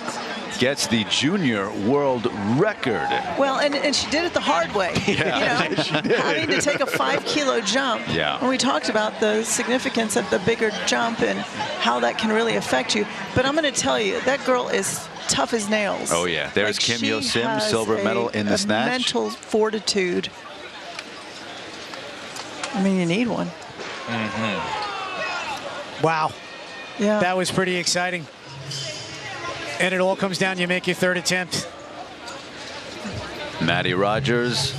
gets the junior world record. Well, and she did it the hard way. Yeah, you know, she did. Having to take a 5-kilo jump. Yeah. And we talked about the significance of the bigger jump and how that can really affect you. But I'm going to tell you, that girl is tough as nails. Oh, yeah. There's Kim she Hyo-sim, has silver medal in the a snatch. mental fortitude. I mean, you need one. wow, Yeah. that was pretty exciting. And it all comes down, you make your third attempt. Maddie Rogers,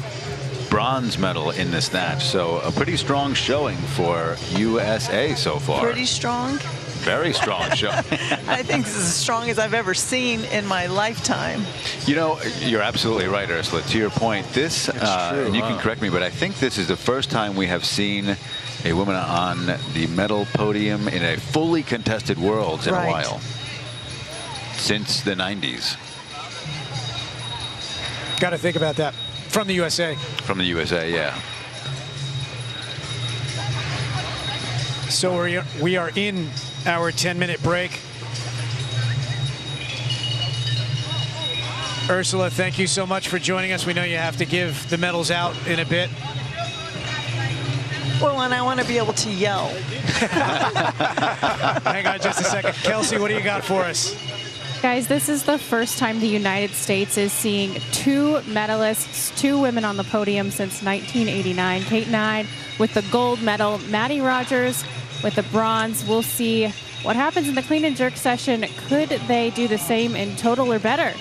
bronze medal in the snatch. So a pretty strong showing for USA so far. Pretty strong. Very strong showing. I think this is as strong as I've ever seen in my lifetime. You know, you're absolutely right, Ursula. To your point, this, and you can correct me, but I think this is the first time we have seen a woman on the medal podium in a fully contested Worlds in a while. Since the 90s. Got to think about that. From the USA. From the USA, yeah. So we are in our 10-minute break. Ursula, thank you so much for joining us. We know you have to give the medals out in a bit. Well, and I want to be able to yell. Hang on just a second. Kelsey, what do you got for us? Guys, this is the first time the United States is seeing 2 medalists, 2 women on the podium since 1989. Kate Nye with the gold medal, Maddie Rogers with the bronze. We'll see what happens in the clean and jerk session. Could they do the same in total or better?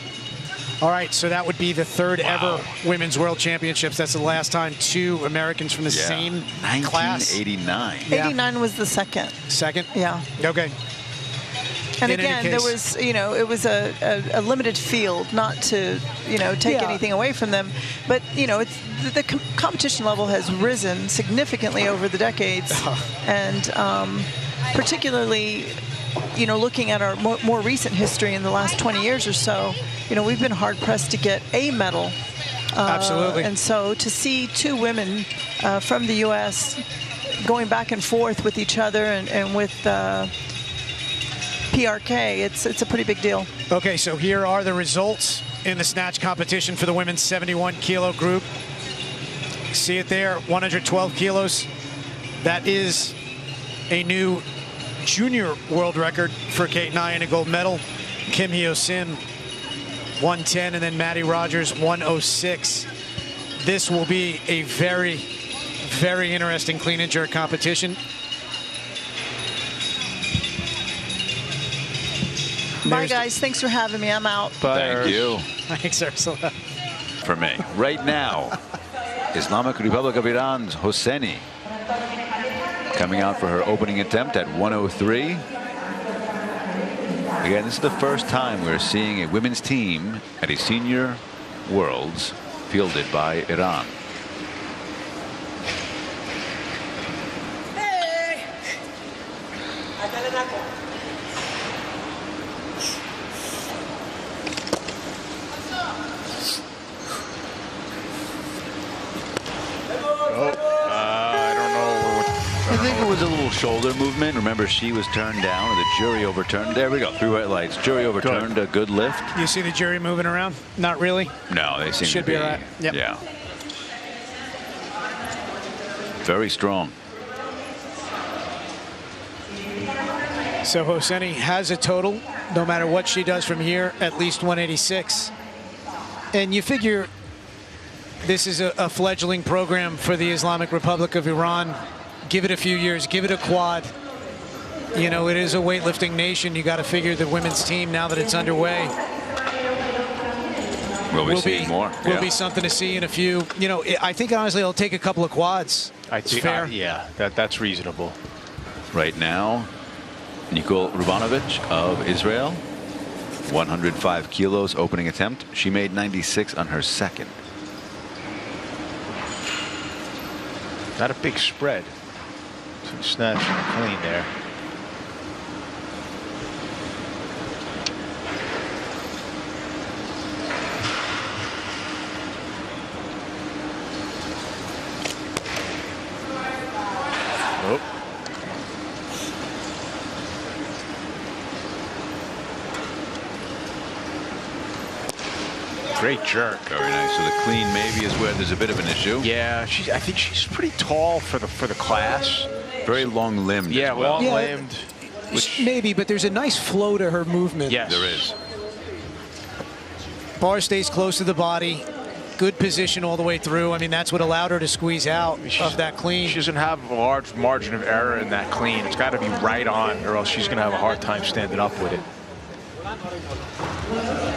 All right, so that would be the 3rd ever Women's World Championships. That's the last time 2 Americans from the same class. 1989. 89 was the second. Second? Yeah. Okay. And again, there was, you know, it was a limited field, not to, you know, take anything away from them. But, you know, it's the competition level has risen significantly over the decades. And particularly, you know, looking at our more recent history in the last 20 years or so, you know, we've been hard-pressed to get a medal. Absolutely. And so to see 2 women from the U.S. going back and forth with each other and with PRK, it's a pretty big deal. Okay, so here are the results in the snatch competition for the women's 71-kilo group. See it there, 112 kilos. That is a new junior world record for Kate Nye and a gold medal. Kim Hyo-sin, 110, and then Maddie Rogers, 106. This will be a very, very interesting clean and jerk competition. Bye, guys. Thanks for having me. I'm out. Thank you. Thanks, Ursula. For me. Right now, Islamic Republic of Iran's Hosseini coming out for her opening attempt at 103. Again, this is the first time we're seeing a women's team at a senior Worlds fielded by Iran. I think it was a little shoulder movement. Remember, she was turned down, and the jury overturned. There we go. 3 white lights. Jury overturned. A good lift. You see the jury moving around? Not really. No, they seem Should to be. all right. Yep. Yeah. Very strong. So Hosseini has a total, no matter what she does from here, at least 186. And you figure this is a fledgling program for the Islamic Republic of Iran. Give it a few years, give it a quad. You know, it is a weightlifting nation. You got to figure the women's team, now that it's underway, We'll be more. Will be something to see in a few. You know, I think honestly it'll take a couple of quads. I think, fair. yeah, that's reasonable. Right now, Nikol Rubanovich of Israel, 105 kilos opening attempt. She made 96 on her second. Not a big spread. Snatch and clean there. Nope. Great jerk. Very nice. So the clean maybe is where there's a bit of an issue. Yeah, I think she's pretty tall for the class. Very long-limbed. Yeah, as well. long-limbed. Maybe, but there's a nice flow to her movement. Yes, There is. Bar stays close to the body. Good position all the way through. I mean, that's what allowed her to squeeze out of that clean. She doesn't have a large margin of error in that clean. It's got to be right on, or else she's going to have a hard time standing up with it.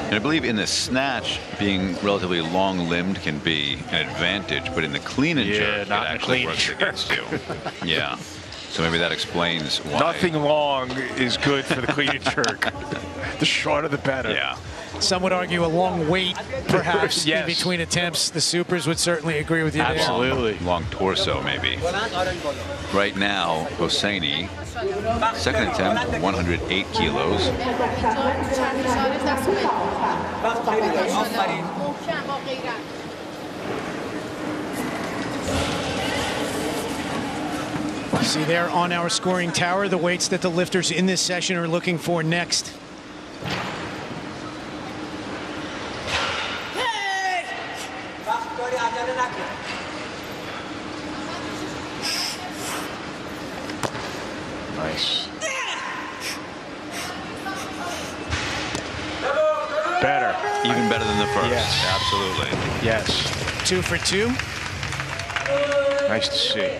And I believe in the snatch, being relatively long-limbed can be an advantage, but in the clean and jerk, it not in the actually clean works and against you. Yeah. So maybe that explains why. Nothing long is good for the clean and jerk. The shorter, the better. Yeah. Some would argue a long wait, perhaps, Yes. in between attempts. The supers would certainly agree with you there. Absolutely. Long torso, maybe. Right now, Hosseini, second attempt, 108 kilos. See there on our scoring tower the weights that the lifters in this session are looking for next. Nice. Better. Even better than the first. Yes. Absolutely. Yes. 2 for 2. Nice to see.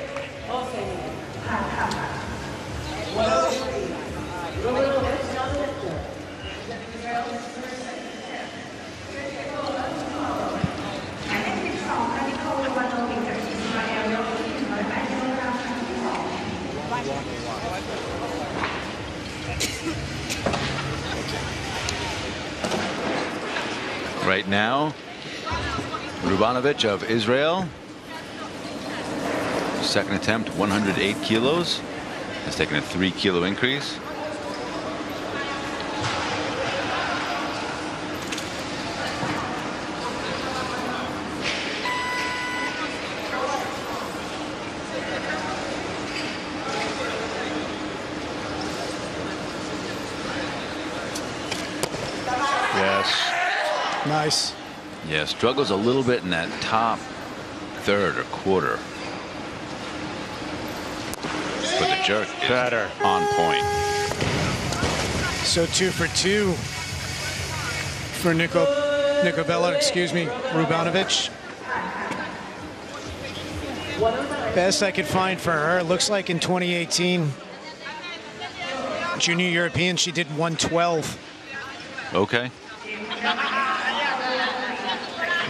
Right now, Rubanovic of Israel, second attempt, 108 kilos. Has taken a 3 kilo increase. Yes. Nice. Yeah, struggles a little bit in that top third or quarter. But the jerk is Better. on point. So 2 for 2 for Nicobella, excuse me, Rubanovic. Best I could find for her, looks like in 2018, Junior European, she did 112. Okay.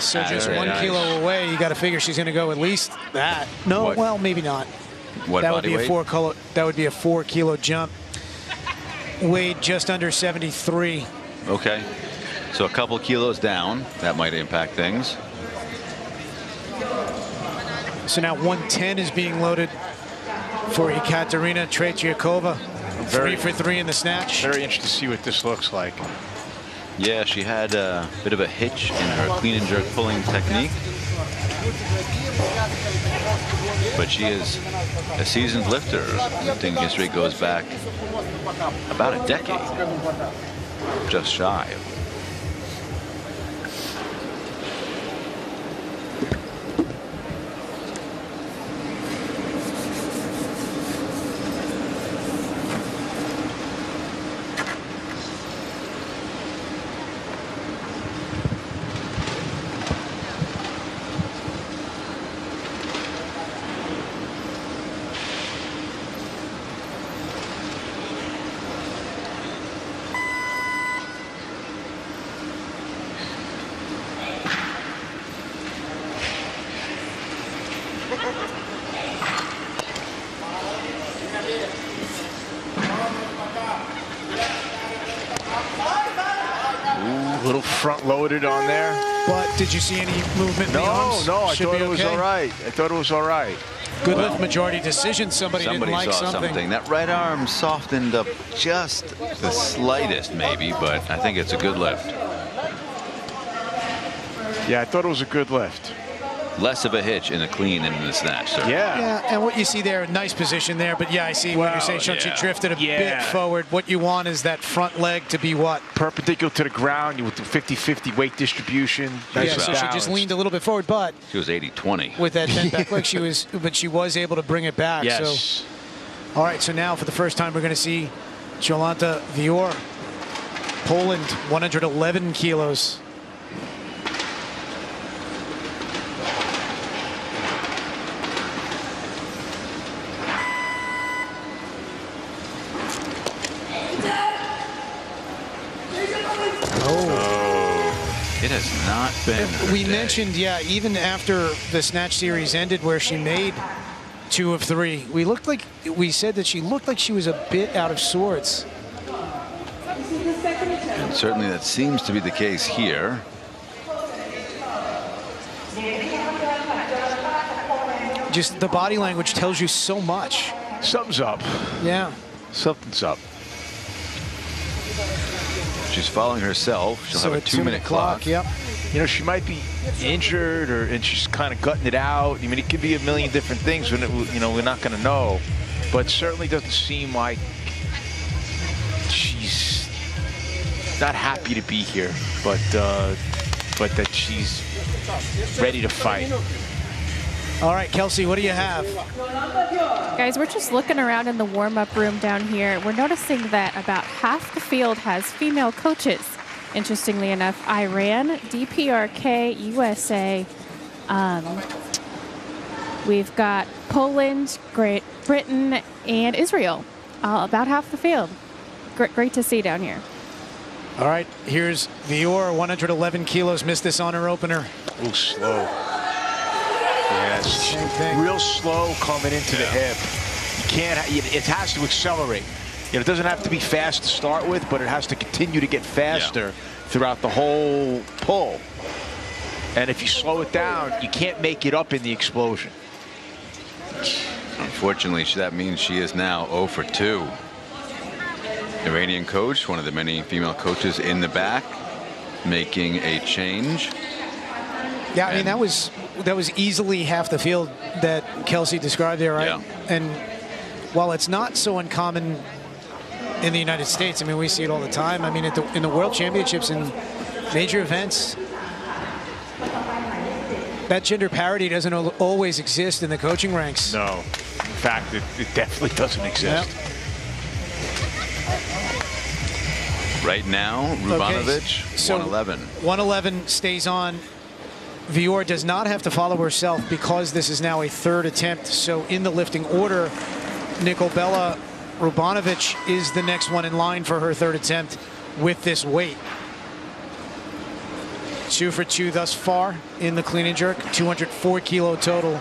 So just Very 1 nice. kilo away. You got to figure she's going to go at least that. No, What? well, maybe not. What That would body be weight? a 4 kilo. That would be a 4 kilo jump. Weighed just under 73. Okay. So a couple kilos down. That might impact things. So now 110 is being loaded for Ekaterina Tretyakova. 3 for 3 in the snatch. Very interested to see what this looks like. Yeah, she had a bit of a hitch in her clean and jerk pulling technique. But she is a seasoned lifter. Lifting history goes back about a decade. Just shy. Little front loaded on there. But did you see any movement in the arms? No, I Should thought be it was okay. all right. I thought it was all right. Good lift majority decision. Somebody didn't like saw something. That right arm softened up just the slightest, maybe, but I think it's a good lift. Yeah, I thought it was a good lift. Less of a hitch in the clean and in the snatch, sir. Yeah. Yeah, and what you see there, nice position there. But yeah, I see what you're saying, Sean. She yeah. drifted a Yeah. bit forward. What you want is that front leg to be what? Perpendicular to the ground with the 50-50 weight distribution. Nice Yeah, so and she just balanced. leaned a little bit forward, but She was 80-20. with that bent back leg, she was able to bring it back. Yes. So, all right, so now for the first time, we're going to see Jolanta Vior, Poland, 111 kilos. It has not been her We day. mentioned, yeah, even after the snatch series ended where she made 2 of 3. We said that she looked like she was a bit out of sorts. And certainly that seems to be the case here. Just the body language tells you so much. Something's up. Yeah. Something's up. She's following herself. She'll have a 2-minute clock. Yep. You know, she might be injured, and she's kind of gutting it out. I mean, it could be a million different things. When we're not going to know, but it certainly doesn't seem like she's not happy to be here, but that she's ready to fight. All right, Kelsey, what do you have? Guys, we're just looking around in the warm-up room down here. We're noticing that about half the field has female coaches. Interestingly enough, Iran, DPRK, USA. We've got Poland, Great Britain, and Israel. About half the field. Great to see down here. All right, here's Vior, 111 kilos, missed this on her opener. A little slow. Yes, real slow coming into the hip. You can't. It has to accelerate. It doesn't have to be fast to start with, but it has to continue to get faster throughout the whole pull. And if you slow it down, you can't make it up in the explosion. Unfortunately, that means she is now 0 for 2. Iranian coach, one of the many female coaches in the back, making a change. Yeah, I mean, that was easily half the field that Kelsey described there, right? Yeah. And while it's not so uncommon in the United States, I mean, we see it all the time. I mean, in the World Championships and major events, that gender parity doesn't always exist in the coaching ranks. No. In fact, it definitely doesn't exist. Yep. Right now, Rubanovic, so 111. 111 stays on. Vior does not have to follow herself because this is now a 3rd attempt. So in the lifting order, Nikolbella Rubanovic is the next one in line for her 3rd attempt with this weight. 2 for 2 thus far in the clean and jerk, 204 kilo total.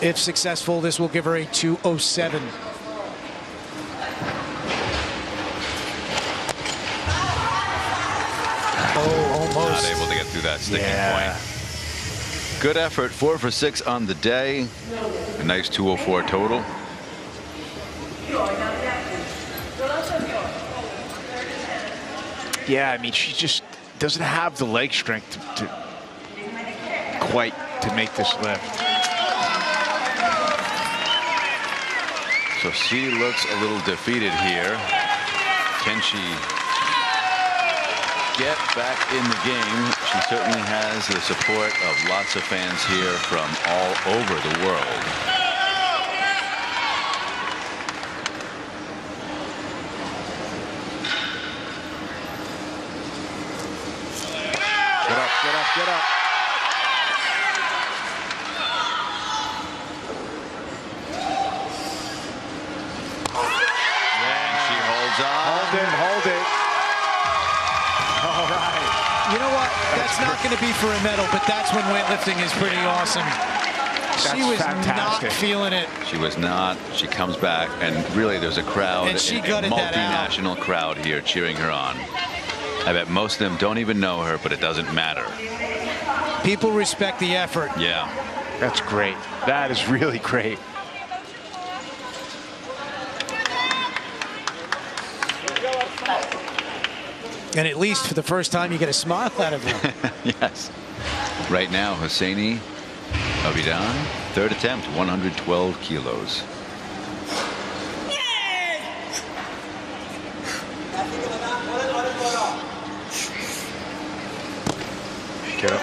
If successful, this will give her a 207. Oh, almost. Not able to get through that sticking point. Good effort, 4 for 6 on the day. A nice 204 total. Yeah, I mean, she just doesn't have the leg strength to quite to make this lift. So she looks a little defeated here. Can she get back in the game? She certainly has the support of lots of fans here from all over the world. Get up, get up, get up. And she holds on. Hold it, hold it. All right. You know what? That's not going to be for a medal, but that's when weightlifting is pretty awesome. She was fantastic. not feeling it. She was not. She comes back, and really there's a crowd, And she a gutted that out. multinational crowd here cheering her on. I bet most of them don't even know her, but it doesn't matter. People respect the effort. Yeah. That's great. That is really great. And at least for the first time, you get a smile out of her. Yes. Right now, Hosseini Abidan, 3rd attempt, 112 kilos. Get up.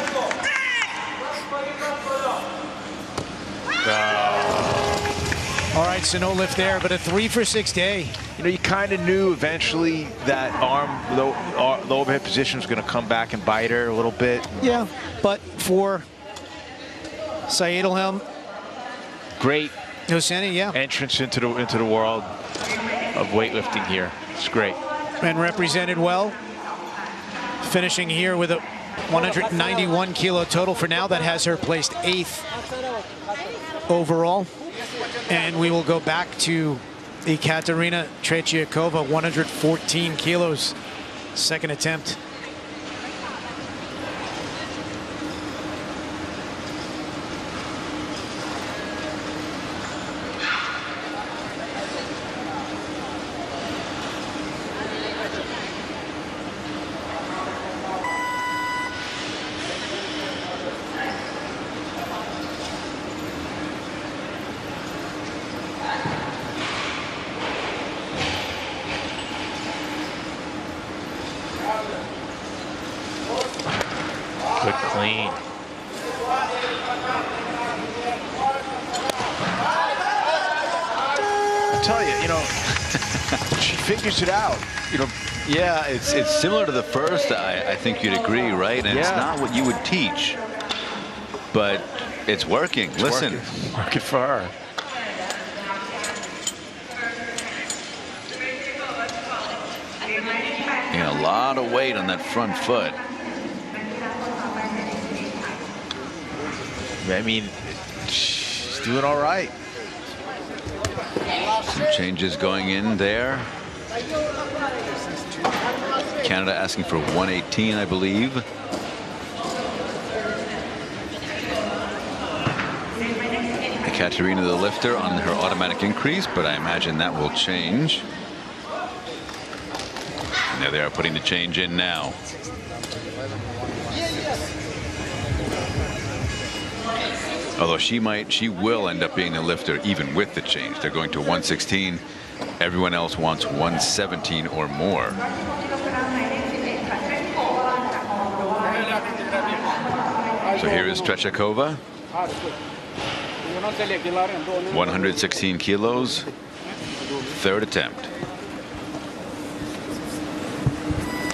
All right, so no lift there, but a 3 for 6 day. You know, you kind of knew eventually that low overhead position was going to come back and bite her a little bit. Yeah, but for Saeed Elhelm, Great Hosseini, yeah, entrance into the world of weightlifting here. It's great. and represented well. Finishing here with a 191 kilo total for now. That has her placed 8th overall. And we will go back to Ekaterina Tretyakova, 114 kilos, second attempt. Good clean. I tell you, she figures it out. Yeah, it's similar to the first. I think you'd agree, right? And it's not what you would teach, but it's working. Listen, working for her. A lot of weight on that front foot. I mean, she's doing all right. Some changes going in there. Canada asking for 118, I believe. Ekaterina the lifter on her automatic increase, but I imagine that will change. And there they are putting the change in now. Although she will end up being the lifter even with the change. They're going to 116. Everyone else wants 117 or more. So here is Tretyakova. 116 kilos. Third attempt.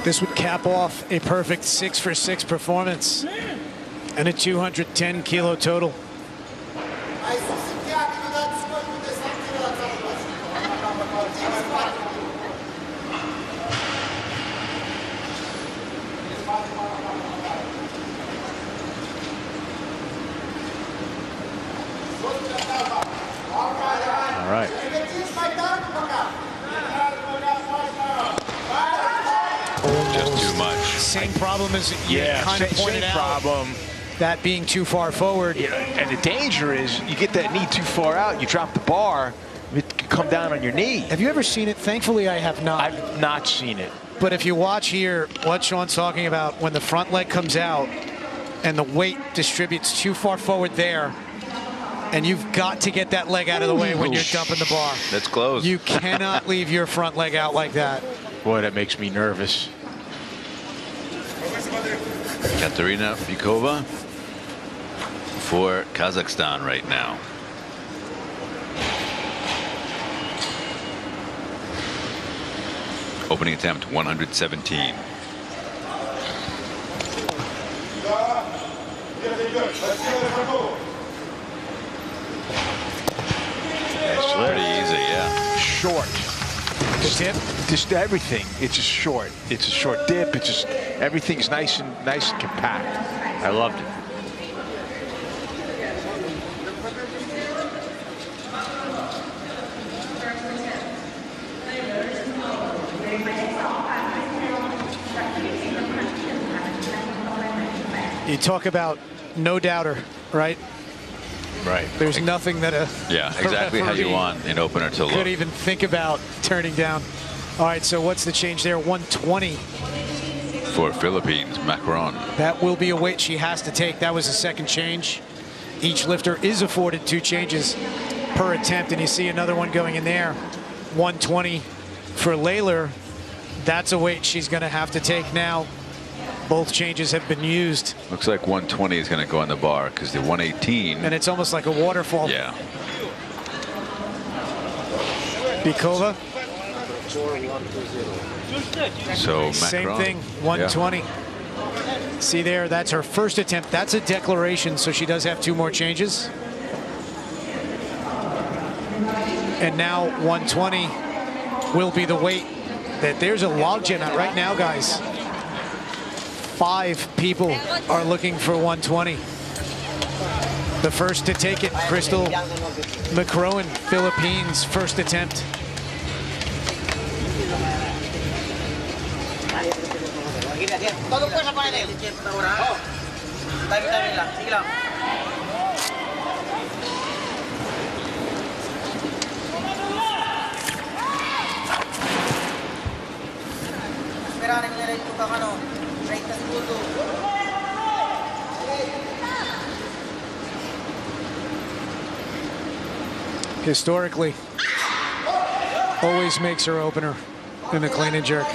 This would cap off a perfect 6-for-6 performance and a 210 kilo total. All right. Just too much. Same problem as you kind of pointed same out. problem. That being too far forward. And the danger is you get that knee too far out, you drop the bar, it can come down on your knee. Have you ever seen it? Thankfully, I have not. I've not seen it. But if you watch here, what Sean's talking about, when the front leg comes out and the weight distributes too far forward there, and you've got to get that leg out of the way when you're dumping the bar. That's close. You cannot leave your front leg out like that. Boy, that makes me nervous. Katerina Bykova for Kazakhstan right now. Opening attempt 117. That's pretty easy, yeah. Short. The tip? Just everything. It's just short. It's a short dip. It's just everything's nice and compact. I loved it. You talk about no doubter, right? Right. There's nothing that exactly how you want an opener to look. Could even think about turning down. All right, so what's the change there? 120. For Philippines, Macron. That will be a weight she has to take. That was the second change. Each lifter is afforded 2 changes per attempt, and you see another one going in there. 120 for Layler. That's a weight she's going to have to take now. Both changes have been used. Looks like 120 is going to go on the bar because the 118. And it's almost like a waterfall. Yeah. Bykova. So Macron. Same thing, 120. Yeah. See there, that's her first attempt. That's a declaration, so she does have 2 more changes. And now 120 will be the weight that there's a logjam at right now, guys. 5 people are looking for 120. The first to take it, Crystal McCrowan, Philippines, first attempt. Historically, always makes her opener in the clean and jerk.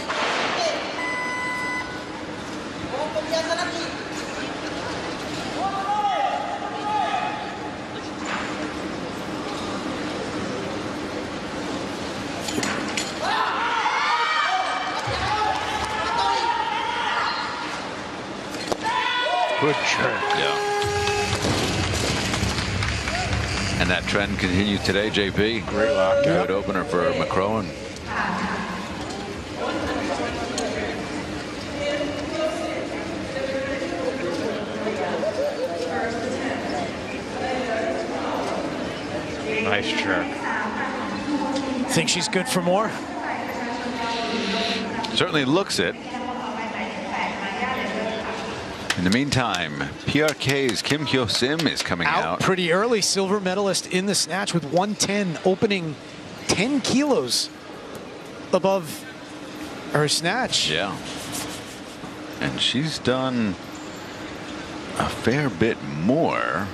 Good jerk. Yeah. And that trend continues today, JP. Great lock. Good opener for McCrowan. Nice jerk. Think she's good for more? Certainly looks it. In the meantime, PRK's Kim Hyo Sim is coming out. Pretty early, silver medalist in the snatch with 110, opening 10 kilos above her snatch. Yeah. And she's done a fair bit more.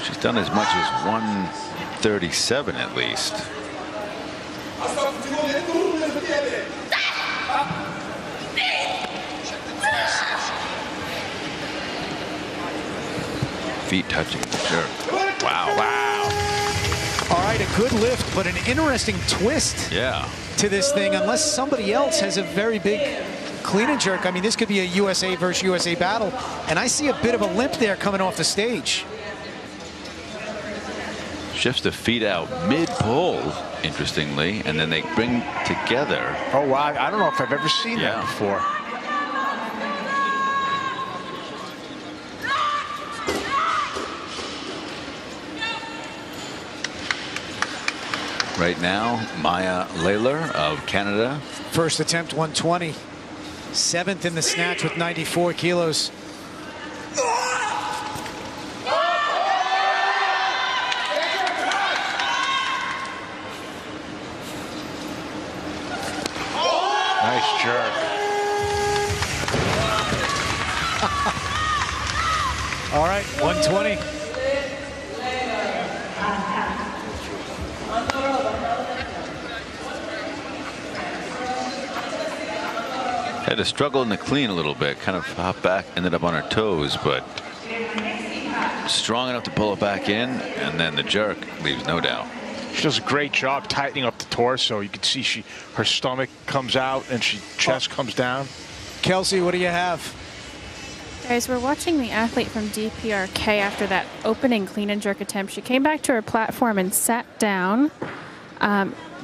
She's done as much as 137 at least. Feet touching the jerk. Wow. Wow. All right, a good lift, but an interesting twist to this thing, unless somebody else has a very big clean and jerk. I mean, this could be a USA versus USA battle, and I see a bit of a limp there coming off the stage. Shifts the feet out mid-pull, interestingly, and then they bring together. Oh, wow. I don't know if I've ever seen that before. Right now, Maya Layler of Canada. First attempt, 120. Seventh in the snatch with 94 kilos. Nice jerk. All right, 120. Had to struggle in the clean a little bit, kind of hop back, ended up on her toes, but strong enough to pull it back in, and then the jerk leaves no doubt. She does a great job tightening up the torso. You can see her stomach comes out and chest comes down. Kelsey, what do you have? Guys, we're watching the athlete from DPRK after that opening clean and jerk attempt. She came back to her platform and sat down.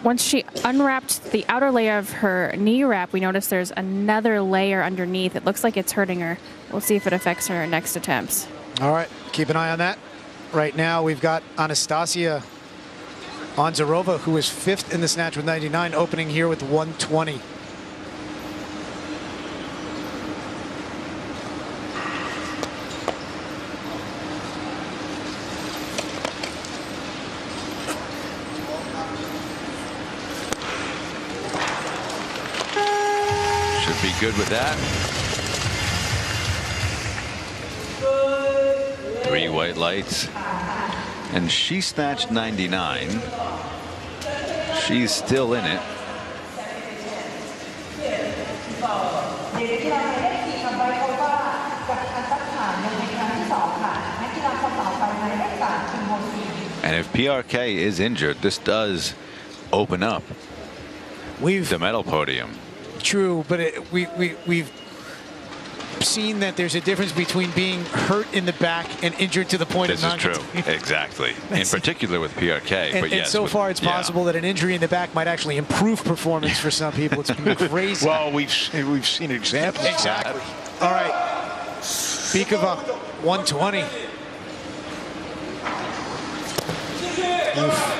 Once she unwrapped the outer layer of her knee wrap, we noticed there's another layer underneath. It looks like it's hurting her. We'll see if it affects her next attempts. All right, keep an eye on that. Right now, we've got Anastasia Onzarova, who is fifth in the snatch with 99, opening here with 120. Should be good with that. 3 white lights. And she snatched 99. She's still in it. And if PRK is injured, this does open up the medal podium. True, but we've seen that there's a difference between being hurt in the back and injured to the point this of is true. Exactly. In particular with PRK. And, but yes, and so far it's possible that an injury in the back might actually improve performance for some people. It's been crazy. Well, we've seen examples. Exactly. All right. Bikova, 120. Oof.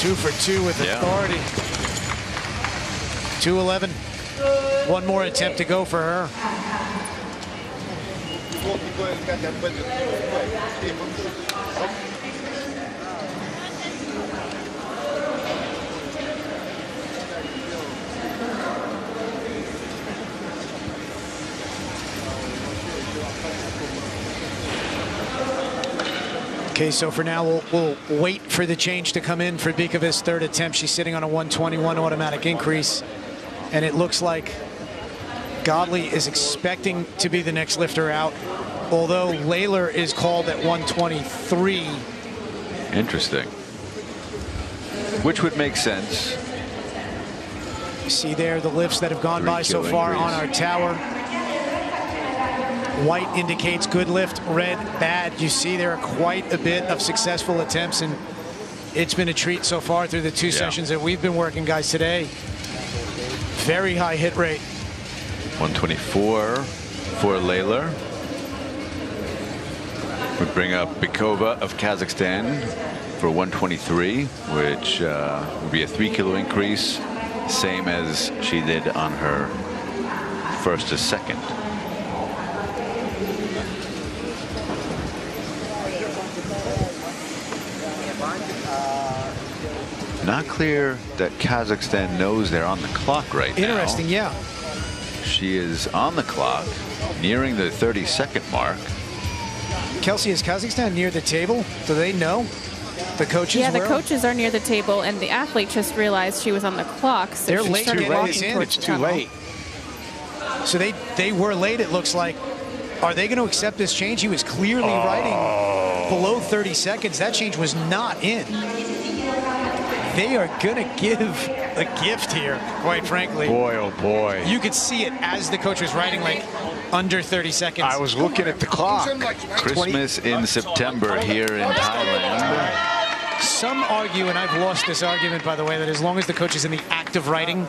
2 for 2 with authority. 211. One more attempt to go for her. Okay, so for now, we'll wait for the change to come in for Bikova's third attempt. She's sitting on a 121 automatic increase, and it looks like Godley is expecting to be the next lifter out, although Layler is called at 123. Interesting. Which would make sense. You see there the lifts that have gone by so far on our tower. White indicates good lift, red bad. You see there are quite a bit of successful attempts, and it's been a treat so far through the 2 sessions that we've been working, guys, today. Very high hit rate. 124 for Layler. We bring up Bikova of Kazakhstan for 123, which will be a 3 kilo increase, same as she did on her first to second. Not clear that Kazakhstan knows they're on the clock right now. Interesting, yeah. She is on the clock, nearing the 30-second mark. Kelsey, is Kazakhstan near the table? Do they know? The coaches Yeah, the were? coaches are near the table, and the athlete just realized she was on the clock. So They're she late started getting walking this in. towards It's the too tunnel. late. So they were late, it looks like. Are they going to accept this change? He was clearly riding below 30 seconds. That change was not in. They are going to give a gift here, quite frankly. Boy, oh boy. You could see it as the coach was riding, like, under 30 seconds. I was looking at the clock. Christmas in September here in Thailand. Some argue, and I've lost this argument, by the way, that as long as the coach is in the act of writing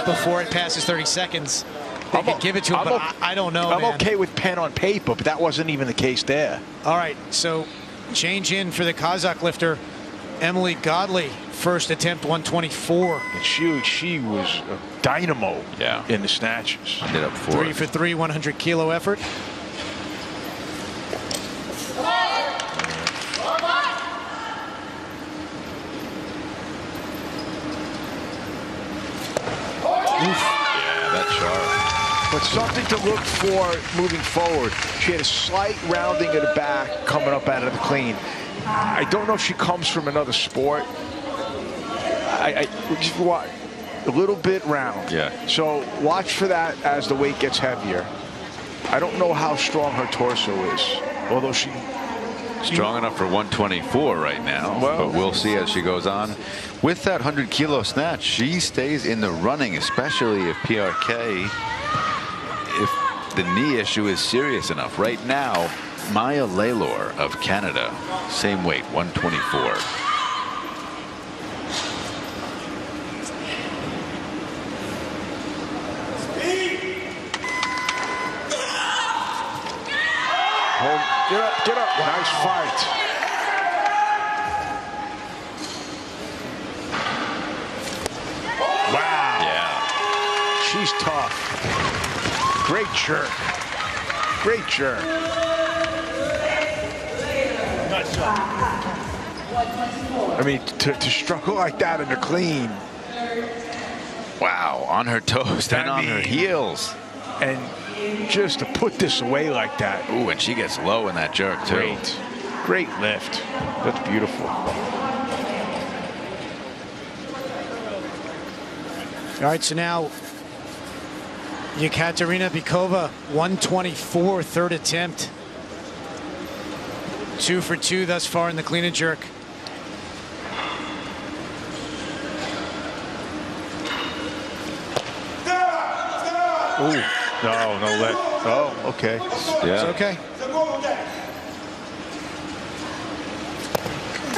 before it passes 30 seconds, they could give it to him, but I don't know, I'm okay with pen on paper, but that wasn't even the case there. All right, so change in for the Kazakh lifter, Emily Godley. First attempt, 124. And she was a dynamo in the snatches. Ended up 3 for 3, 100 kilo effort. Yeah, that's sharp. But something to look for moving forward. She had a slight rounding of the back coming up out of the clean. I don't know if she comes from another sport. I just watch a little bit round. Yeah. So watch for that as the weight gets heavier. I don't know how strong her torso is, although she strong enough for 124 right now, but we'll see as she goes on. With that 100 kilo snatch, she stays in the running, especially if PRK, if the knee issue is serious enough. Right now, Maya Laylor of Canada, same weight, 124. Get up. Nice fight. Wow. Yeah. She's tough. Great jerk. Great jerk. I mean, to struggle like that in the clean. Wow, on her toes, then on her heels. And just to put this away like that. Ooh, and she gets low in that jerk, too. Great lift. That's beautiful. All right, so now Yekaterina Bikova, 124, third attempt. 2 for 2 thus far in the clean and jerk. Ooh, no let. Oh, okay. Yeah. It's okay.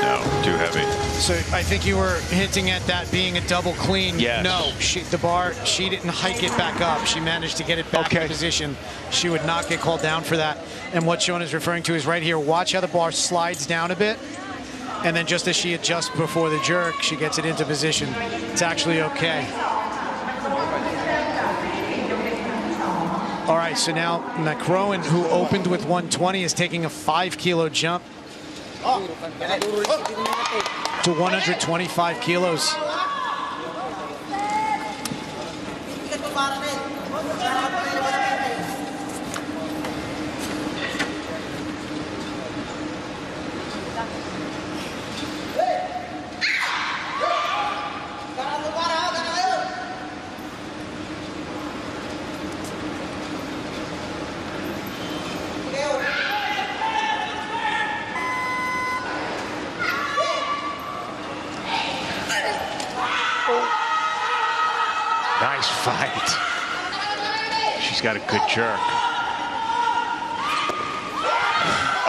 No, too heavy. So I think you were hinting at that being a double clean. Yes. No, she didn't hike it back up. She managed to get it back in position. She would not get called down for that. And what Sean is referring to is right here. Watch how the bar slides down a bit. And then just as she adjusts before the jerk, she gets it into position. It's actually okay. All right, so now McRowan, who opened with 120, is taking a 5-kilo jump to 125 kilos. Nice fight. She's got a good jerk.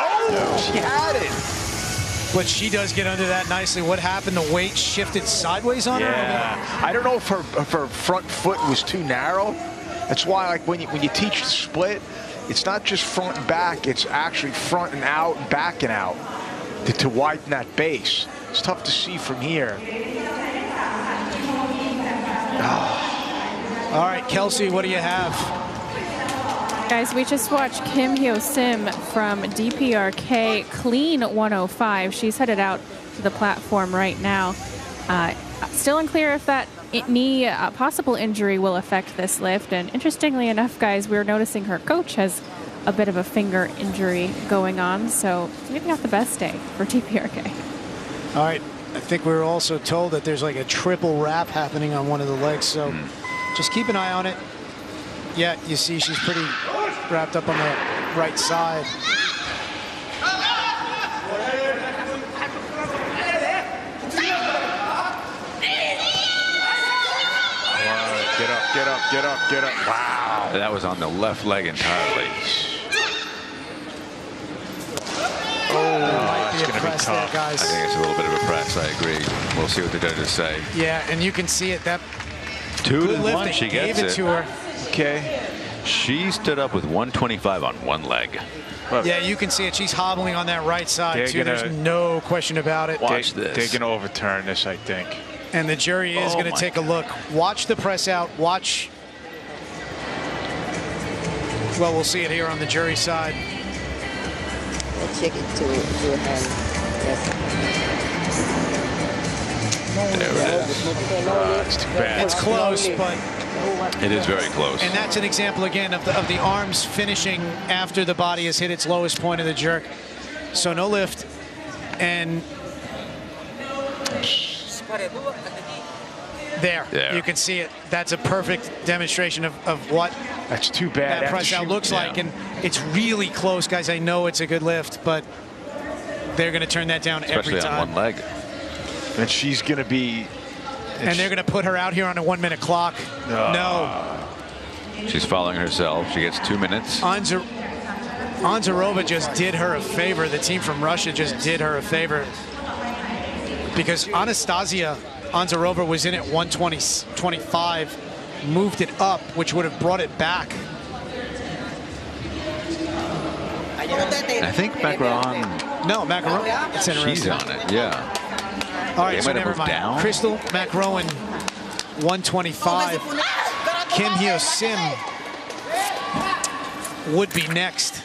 Oh, she had it. But she does get under that nicely. What happened? The weight shifted sideways on her? Yeah. I don't know if her front foot was too narrow. That's why, like, when you teach the split, it's not just front and back. It's actually front and out, and back and out to widen that base. It's tough to see from here. Oh. All right, Kelsey, what do you have? Guys, we just watched Kim Hyo Sim from DPRK clean 105. She's headed out to the platform right now. Still unclear if that knee possible injury will affect this lift. And interestingly enough, guys, we're noticing her coach has a bit of a finger injury going on. So maybe not the best day for DPRK. All right. I think we were also told that there's like a triple wrap happening on one of the legs. So just keep an eye on it. Yeah, you see she's pretty wrapped up on the right side. Get up, get up, get up, get up. Wow. That was on the left leg entirely. It's going to be tough. There, guys. I think it's a little bit of a press. I agree. We'll see what the judges say. Yeah, and you can see it. That 2-1, she gets it to her. Okay. She stood up with 125 on one leg. Yeah, you can see it. She's hobbling on that right side, too. There's no question about it. Watch this. They're going to overturn this, I think. And the jury is going to take a look. Watch the press out. Watch. Well, we'll see it here on the jury side. Check it to hand. Yes. There it is. It's too bad. It's close, but it is very close. And that's an example again of the arms finishing after the body has hit its lowest point of the jerk. So no lift, and there you can see it. That's a perfect demonstration of what that's too bad. That press out looks like, and it's really close, guys. I know it's a good lift, but they're going to turn that down especially every time. on one leg. And she's going to be. And they're going to put her out here on a 1-minute clock. No. She's following herself. She gets 2 minutes. Anzarova just did her a favor. The team from Russia just did her a favor. Because Anastasia Anzarova was in at 120.25, moved it up, which would have brought it back. I think Macaron. No, Macaron. It's interesting. She's on it, yeah. All right, so never never mind. down. Crystal McRowan, 125. Kim Hyo Sim would be next.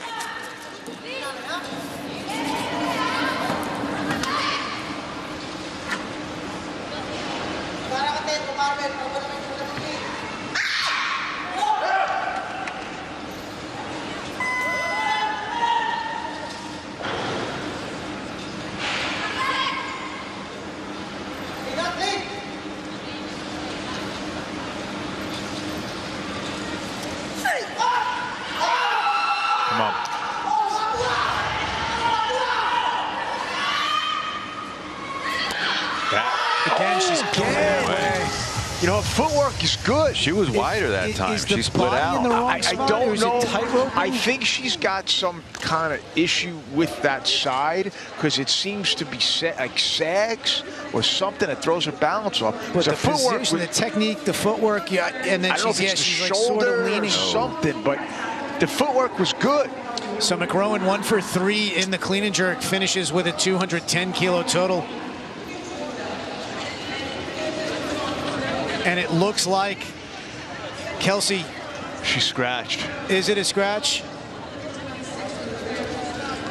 Come on, is good. She was wider that time. Is the She split body out. in the wrong I spot, or don't is it know. tightrope? I think she's got some kind of issue with that side because it seems to be like sags or something that throws her balance off. But the footwork position, the technique, the footwork, yeah, and then I don't know if it's the she's like shoulder sort of leaning. or something, but the footwork was good. So McRowan 1 for 3 in the clean and jerk, finishes with a 210 kilo total. And it looks like Kelsey. She scratched. Is it a scratch?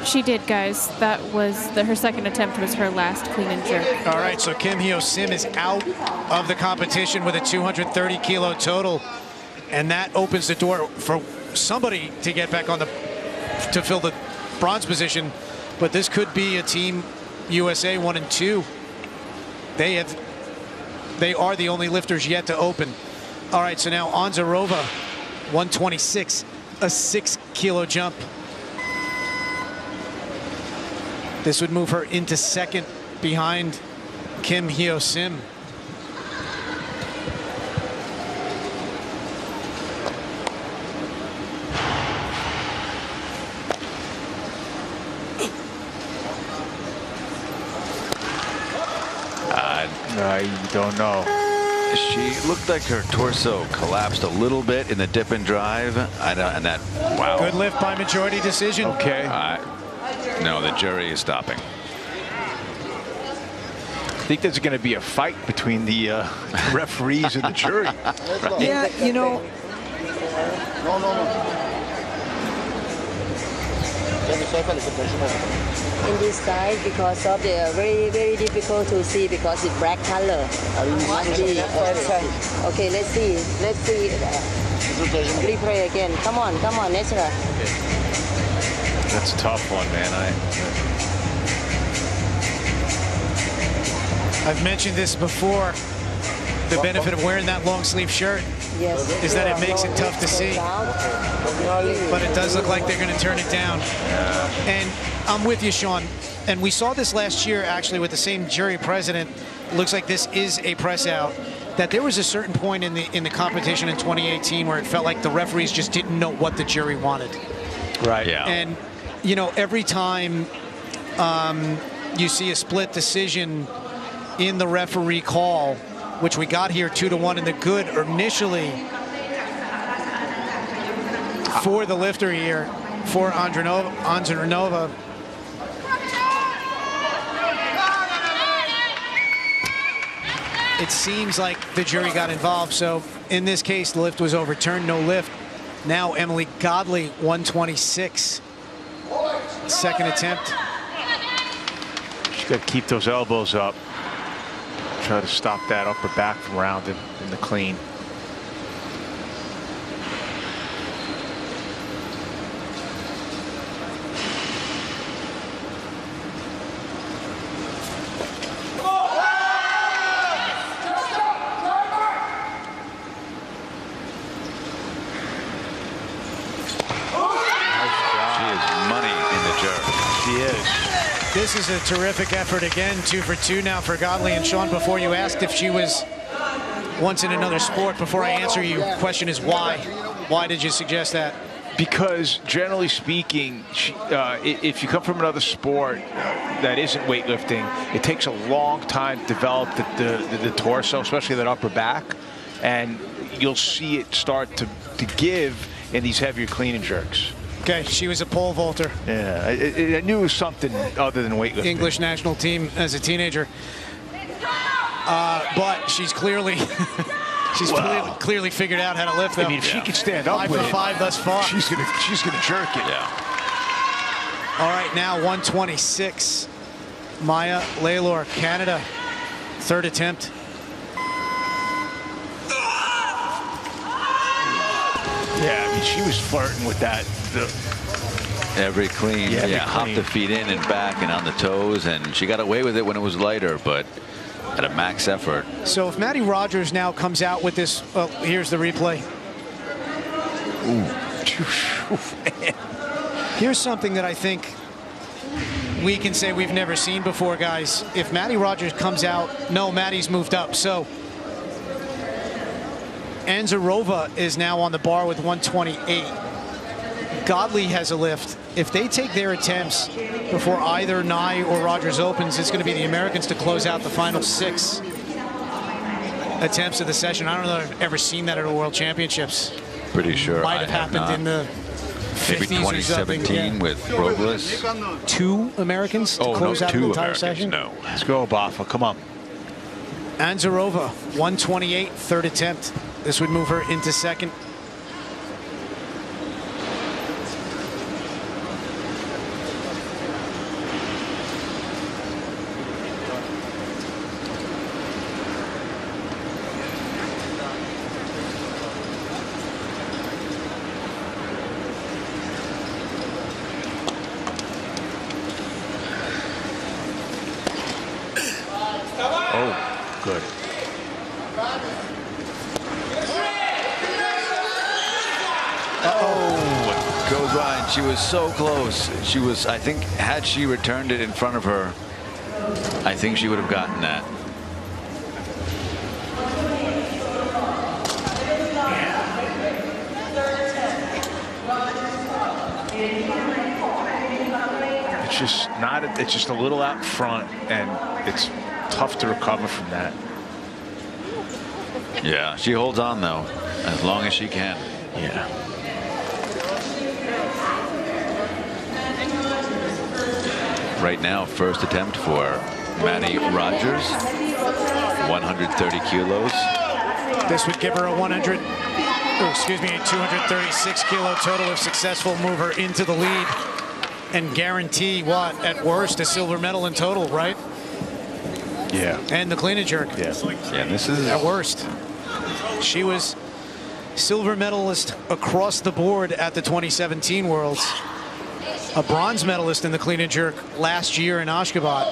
She did, guys. That was her second attempt was her last clean and jerk. All right, so Kim Hyo Sim is out of the competition with a 230 kilo total. And that opens the door for somebody to get back on to fill the bronze position. But this could be a Team USA 1 and 2. They are the only lifters yet to open. All right, so now Onzarova, 126, a 6 kilo jump. This would move her into second behind Kim Hyo Sim. I don't know. She looked like her torso collapsed a little bit in the dip and drive. And that, wow. Good lift by majority decision. Okay. No, the jury is stopping. I think there's going to be a fight between the referees and the jury. Yeah, you know. In this side, because of the very, very difficult to see because it's black color. Must be okay, let's see. Let's see. Replay again. Come on, Nesra. That's a tough one, man. I've mentioned this before. The benefit of wearing that long sleeve shirt is that it makes it tough to see. But it does look like they're going to turn it down. And I'm with you, Sean. And we saw this last year, actually, with the same jury president. It looks like this is a press out. That there was a certain point in the competition in 2018 where it felt like the referees just didn't know what the jury wanted. Right. Yeah. And, you know, every time you see a split decision in the referee call, which we got here 2-1 in the good initially for the lifter here, for Onzarova. It seems like the jury got involved. So in this case, the lift was overturned, no lift. Now Emily Godley, 126. Second attempt. She's got to keep those elbows up. Try to stop that upper back from rounding in the clean. This is a terrific effort again, 2 for 2 now for Godley. And Sean, before you asked if she was once in another sport, before I answer you, question is why? Why did you suggest that? Because generally speaking, if you come from another sport that isn't weightlifting, it takes a long time to develop the torso, especially that upper back, and you'll see it start to give in these heavier clean and jerks. Okay, she was a pole vaulter. Yeah, I knew it was something other than weightlifting. English national team as a teenager. But she's clearly clearly figured out how to lift them. I mean, if she can stand up 5 with for 5 thus far. she's gonna jerk it. Yeah. All right, now 126. Maya Laylor, Canada, third attempt. Yeah, I mean, she was flirting with that. Every clean, hop the feet in and back and on the toes, and she got away with it when it was lighter, but at a max effort. So if Maddie Rogers now comes out with this, here's the replay. Here's something that I think we can say we've never seen before, guys. If Maddie Rogers comes out, no, Maddie's moved up. So Anzarova is now on the bar with 128. Godley has a lift. If they take their attempts before either Nye or Rogers opens, it's going to be the Americans to close out the final 6 attempts of the session. I don't know if I've ever seen that at a World Championships. Pretty sure Might have happened in the maybe 50s or something. 2017 with Robles. 2 Americans to close out the entire session? No. Let's go, Baffa. Come on. Anzarova, 128, third attempt. This would move her into second. Good. Oh, goes wide. She was so close. She was, I think, had she returned it in front of her, I think she would have gotten that. It's just not. It's just a little out front, and it's tough to recover from that. Yeah, she holds on though, as long as she can. Yeah. Right now, first attempt for Maddie Rogers, 130 kilos. This would give her a 236 kilo total if successful, move her into the lead and guarantee what, at worst, a silver medal in total, right? Yeah. And the clean and jerk. Yeah. Yeah, this is at worst. She was silver medalist across the board at the 2017 Worlds, a bronze medalist in the clean and jerk last year in Ashgabat.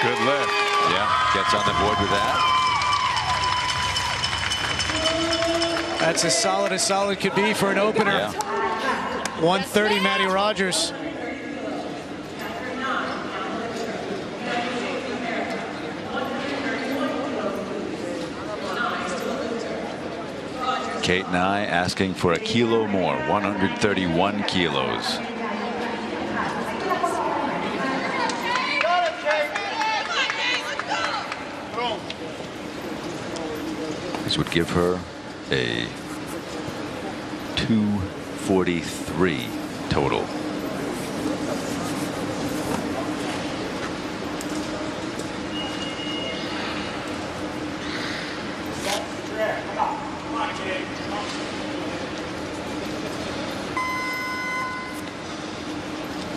good lift. Yeah, gets on the board with that. That's as solid could be for an opener. Yeah. 130, Maddie Rogers. Kate Nye asking for a kilo more, 131 kilos. This would give her a 243 total.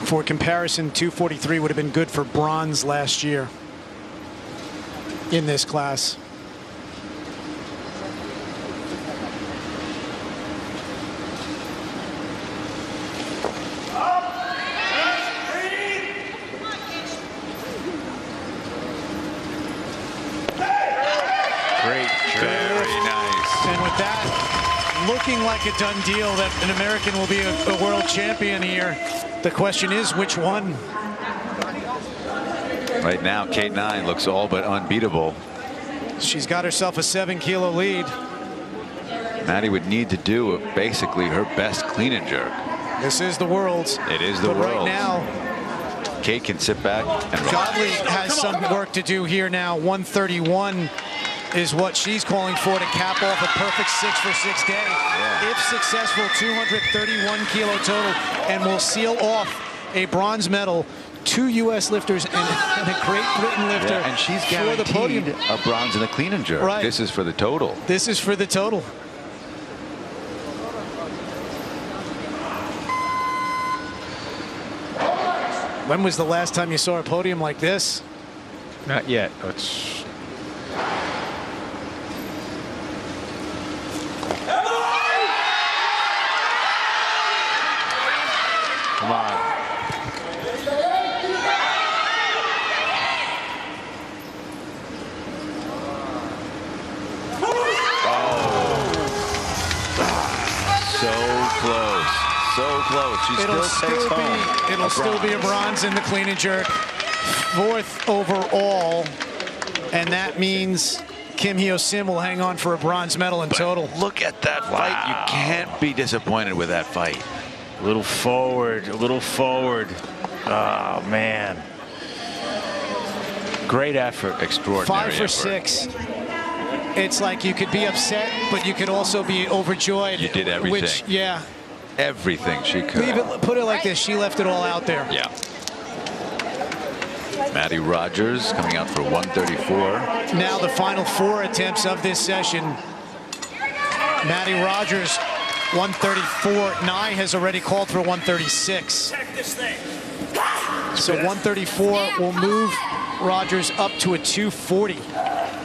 For comparison, 243 would have been good for bronze last year in this class. Great. Very nice. And with that, looking like a done deal that an American will be a world champion here. The question is, which one? Right now, Kate Nye looks all but unbeatable. She's got herself a 7-kilo lead. Maddie would need to do basically her best clean and jerk. This is the Worlds. It is the But Worlds. right now, Kate can sit back and relax. Godley has some work to do here now. 131 is what she's calling for to cap off a perfect 6-for-6 day. Yeah. If successful, 231 kilo total, and will seal off a bronze medal, 2 U.S. lifters and a Great Britain lifter. Yeah, and she's for the podium. guaranteed a bronze in the clean and jerk. Right. This is for the total. This is for the total. When was the last time you saw a podium like this? Not yet. It's So close. So close. She still takes home. It'll still be a bronze in the clean and jerk. 4th overall. And that means Kim Hyo-sim will hang on for a bronze medal in total. Look at that fight. You can't be disappointed with that fight. A little forward, a little forward. Oh, man. Great effort. Extraordinary 5 for effort. 6. It's like you could be upset, but you could also be overjoyed. You did everything. Which, yeah. Everything she could. Put it like this. She left it all out there. Yeah. Maddie Rogers coming out for 134. Now the final 4 attempts of this session. Maddie Rogers, 134. Nye has already called for 136. So 134 will move Rogers up to a 240.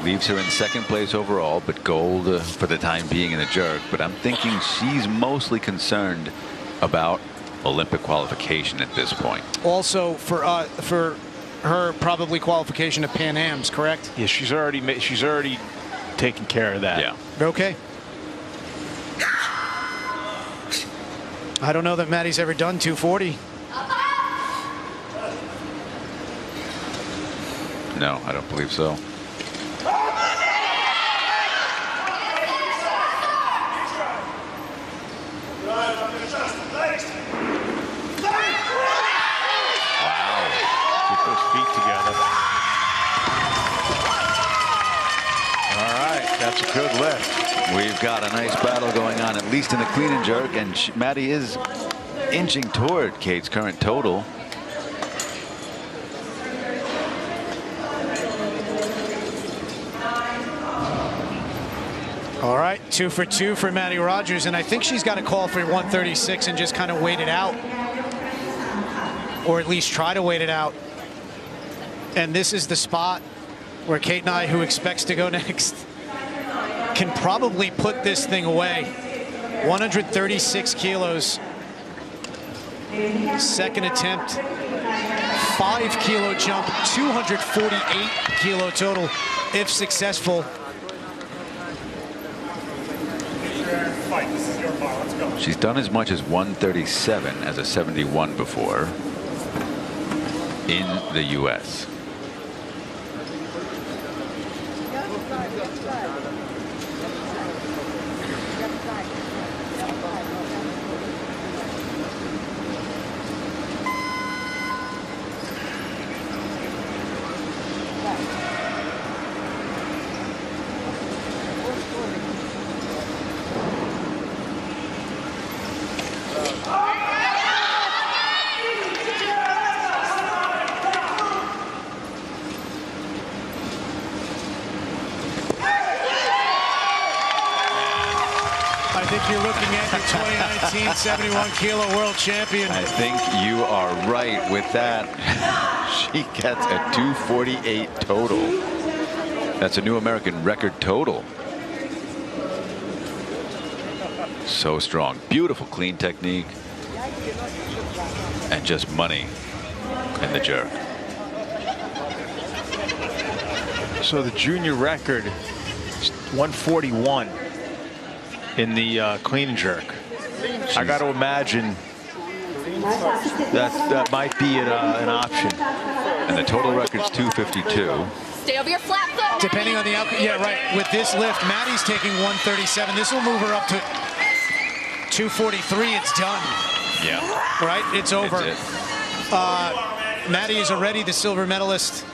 Leaves her in 2nd place overall, but gold for the time being in the jerk. But I'm thinking she's mostly concerned about Olympic qualification at this point. Also for her probably qualification to Pan Am's, correct? Yeah, she's already taken care of that. Yeah. Okay. I don't know that Maddie's ever done 240. No, I don't believe so. That's a good lift. We've got a nice battle going on, at least in the clean and jerk, and Maddie is inching toward Kate's current total. All right, 2 for 2 for Maddie Rogers, and I think she's got to call for 136 and just kind of wait it out, or at least try to wait it out. And this is the spot where Kate Nye, who expects to go next, can probably put this thing away. 136 kilos. 2nd attempt. 5 kilo jump. 248 kilo total if successful. She's done as much as 137 as a 71 before in the U.S. I think you're looking at the 2019 71 kilo world champion. I think you are right with that. She gets a 248 total. That's a new American record total. So strong. Beautiful clean technique. And just money in the jerk. So the junior record is 141 in the clean and jerk. I got to imagine that might be an option. And the total record's 252. Stay over your flat foot. Depending on the outcome, yeah, right. With this lift, Maddie's taking 137. This will move her up to 243. It's done. Yeah. Right? It's over. It's it. Maddie is already the silver medalist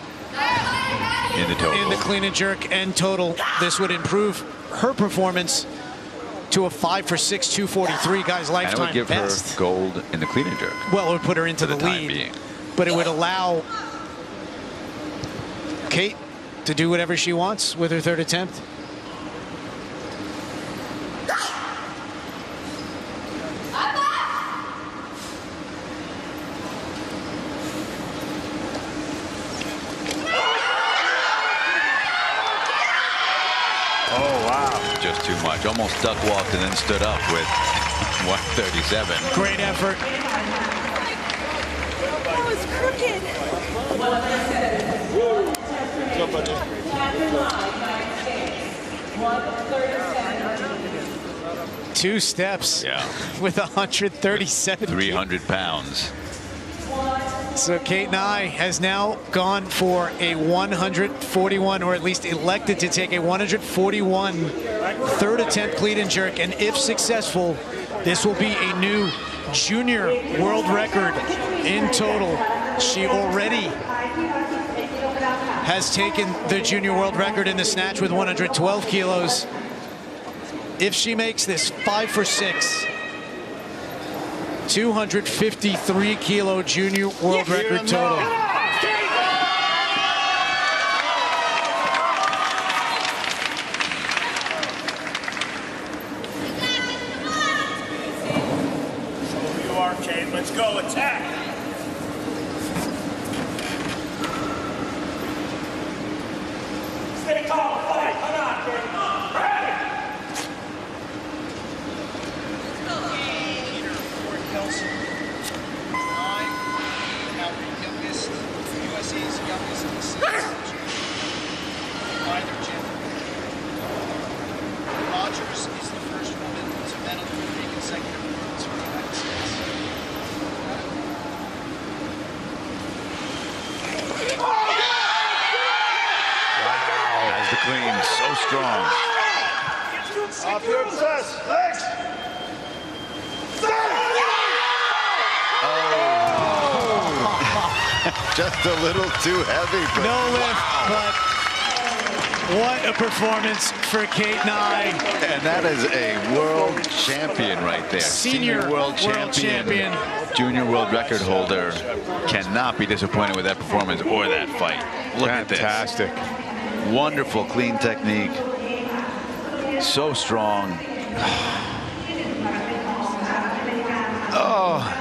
In the total. in the clean and jerk and total. This would improve her performance to a 5 for 6, 243, guys, And it lifetime would give best. her gold in the clean and jerk. Well, it would put her into For the the time lead, being. but it would allow Kate to do whatever she wants with her 3rd attempt. Oh, wow. Just too much. Almost duck walked and then stood up with 137. Great effort. That was crooked. 2 steps. Yeah. With 137. 300 pounds. So Kate Nye has now gone for a 141, or at least elected to take a 141 third attempt clean and jerk. And if successful, this will be a new junior world record in total. She already has taken the junior world record in the snatch with 112 kilos. If she makes this 5 for 6, 253 kilo junior world record total. You are, Kate. Let's go. Attack. Stay tall. Fight. Come on, Kate. Come on. Ready. Kelsey. Nye, now the youngest, USA's youngest in the season. Either gender. Rogers is the first woman to medal in 3 consecutive worlds for the United States. Wow. As the clean, so strong. Up your chest. Legs. Just a little too heavy. But no lift, but what a performance for Kate Nye. And that is a world champion right there. Senior world champion. Junior world record holder. Cannot be disappointed with that performance or that fight. Look at this. Fantastic. Wonderful clean technique. So strong. Oh.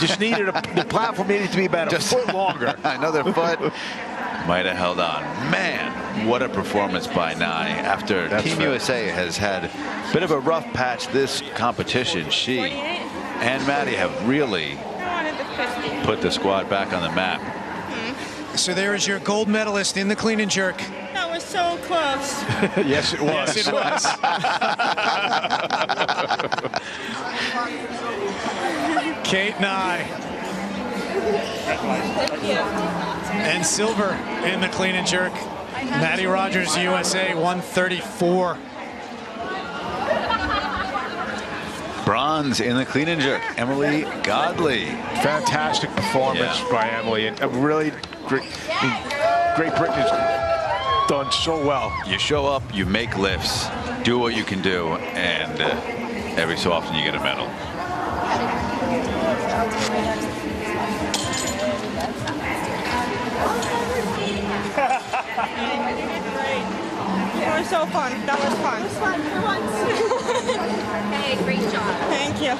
Just needed the platform needed to be about a foot longer. Another foot. Might have held on. Man, what a performance by Nye. After Team USA has had a bit of a rough patch this competition, she and Maddie have really put the squad back on the map. So there is your gold medalist in the clean and jerk. That was so close. Yes, it was. Yes, it was. Kate Nye. And silver in the clean and jerk. Maddie Rogers, USA, 134. Bronze in the clean and jerk, Emily Godley. Fantastic performance by Emily, and a really great. Great Britain has done so well. You show up, you make lifts, do what you can do, and every so often you get a medal. It was so fun. That was fun. It was fun for once. Hey, great job. Thank you.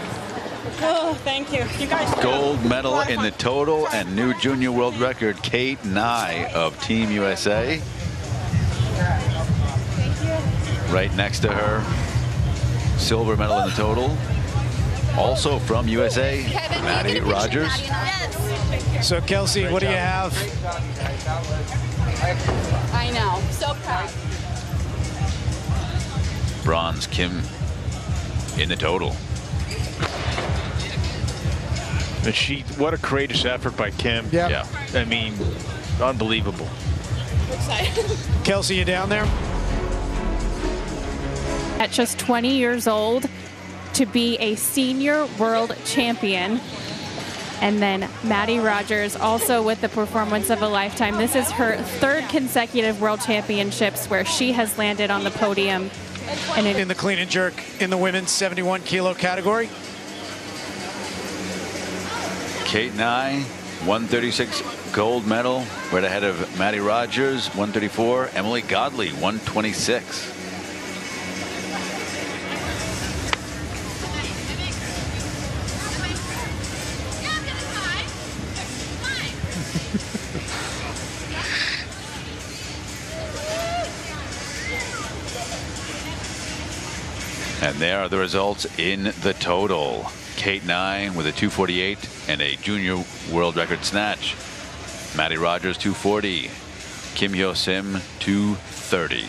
Oh, thank you. You guys. Gold medal in the total and new junior world record, Kate Nye of Team USA. Thank you. Right next to her, silver medal in the total. Also from USA, Maddie Rogers. So Kelsey, what do you have? I know. So proud. Bronze, Kim in the total. And what a courageous effort by Kim. Yeah. I mean, unbelievable. Kelsey, you down there? At just 20 years old, to be a senior world champion. And then Maddie Rogers also with the performance of a lifetime. This is her 3rd consecutive world championships where she has landed on the podium. And in the clean and jerk in the women's 71 kilo category. Kate Nye, 136 gold medal, right ahead of Maddie Rogers, 134. Emily Godley, 126. And there are the results in the total. Kate Nye with a 248 and a junior world record snatch. Maddie Rogers 240. Kim Hyo Sim 230.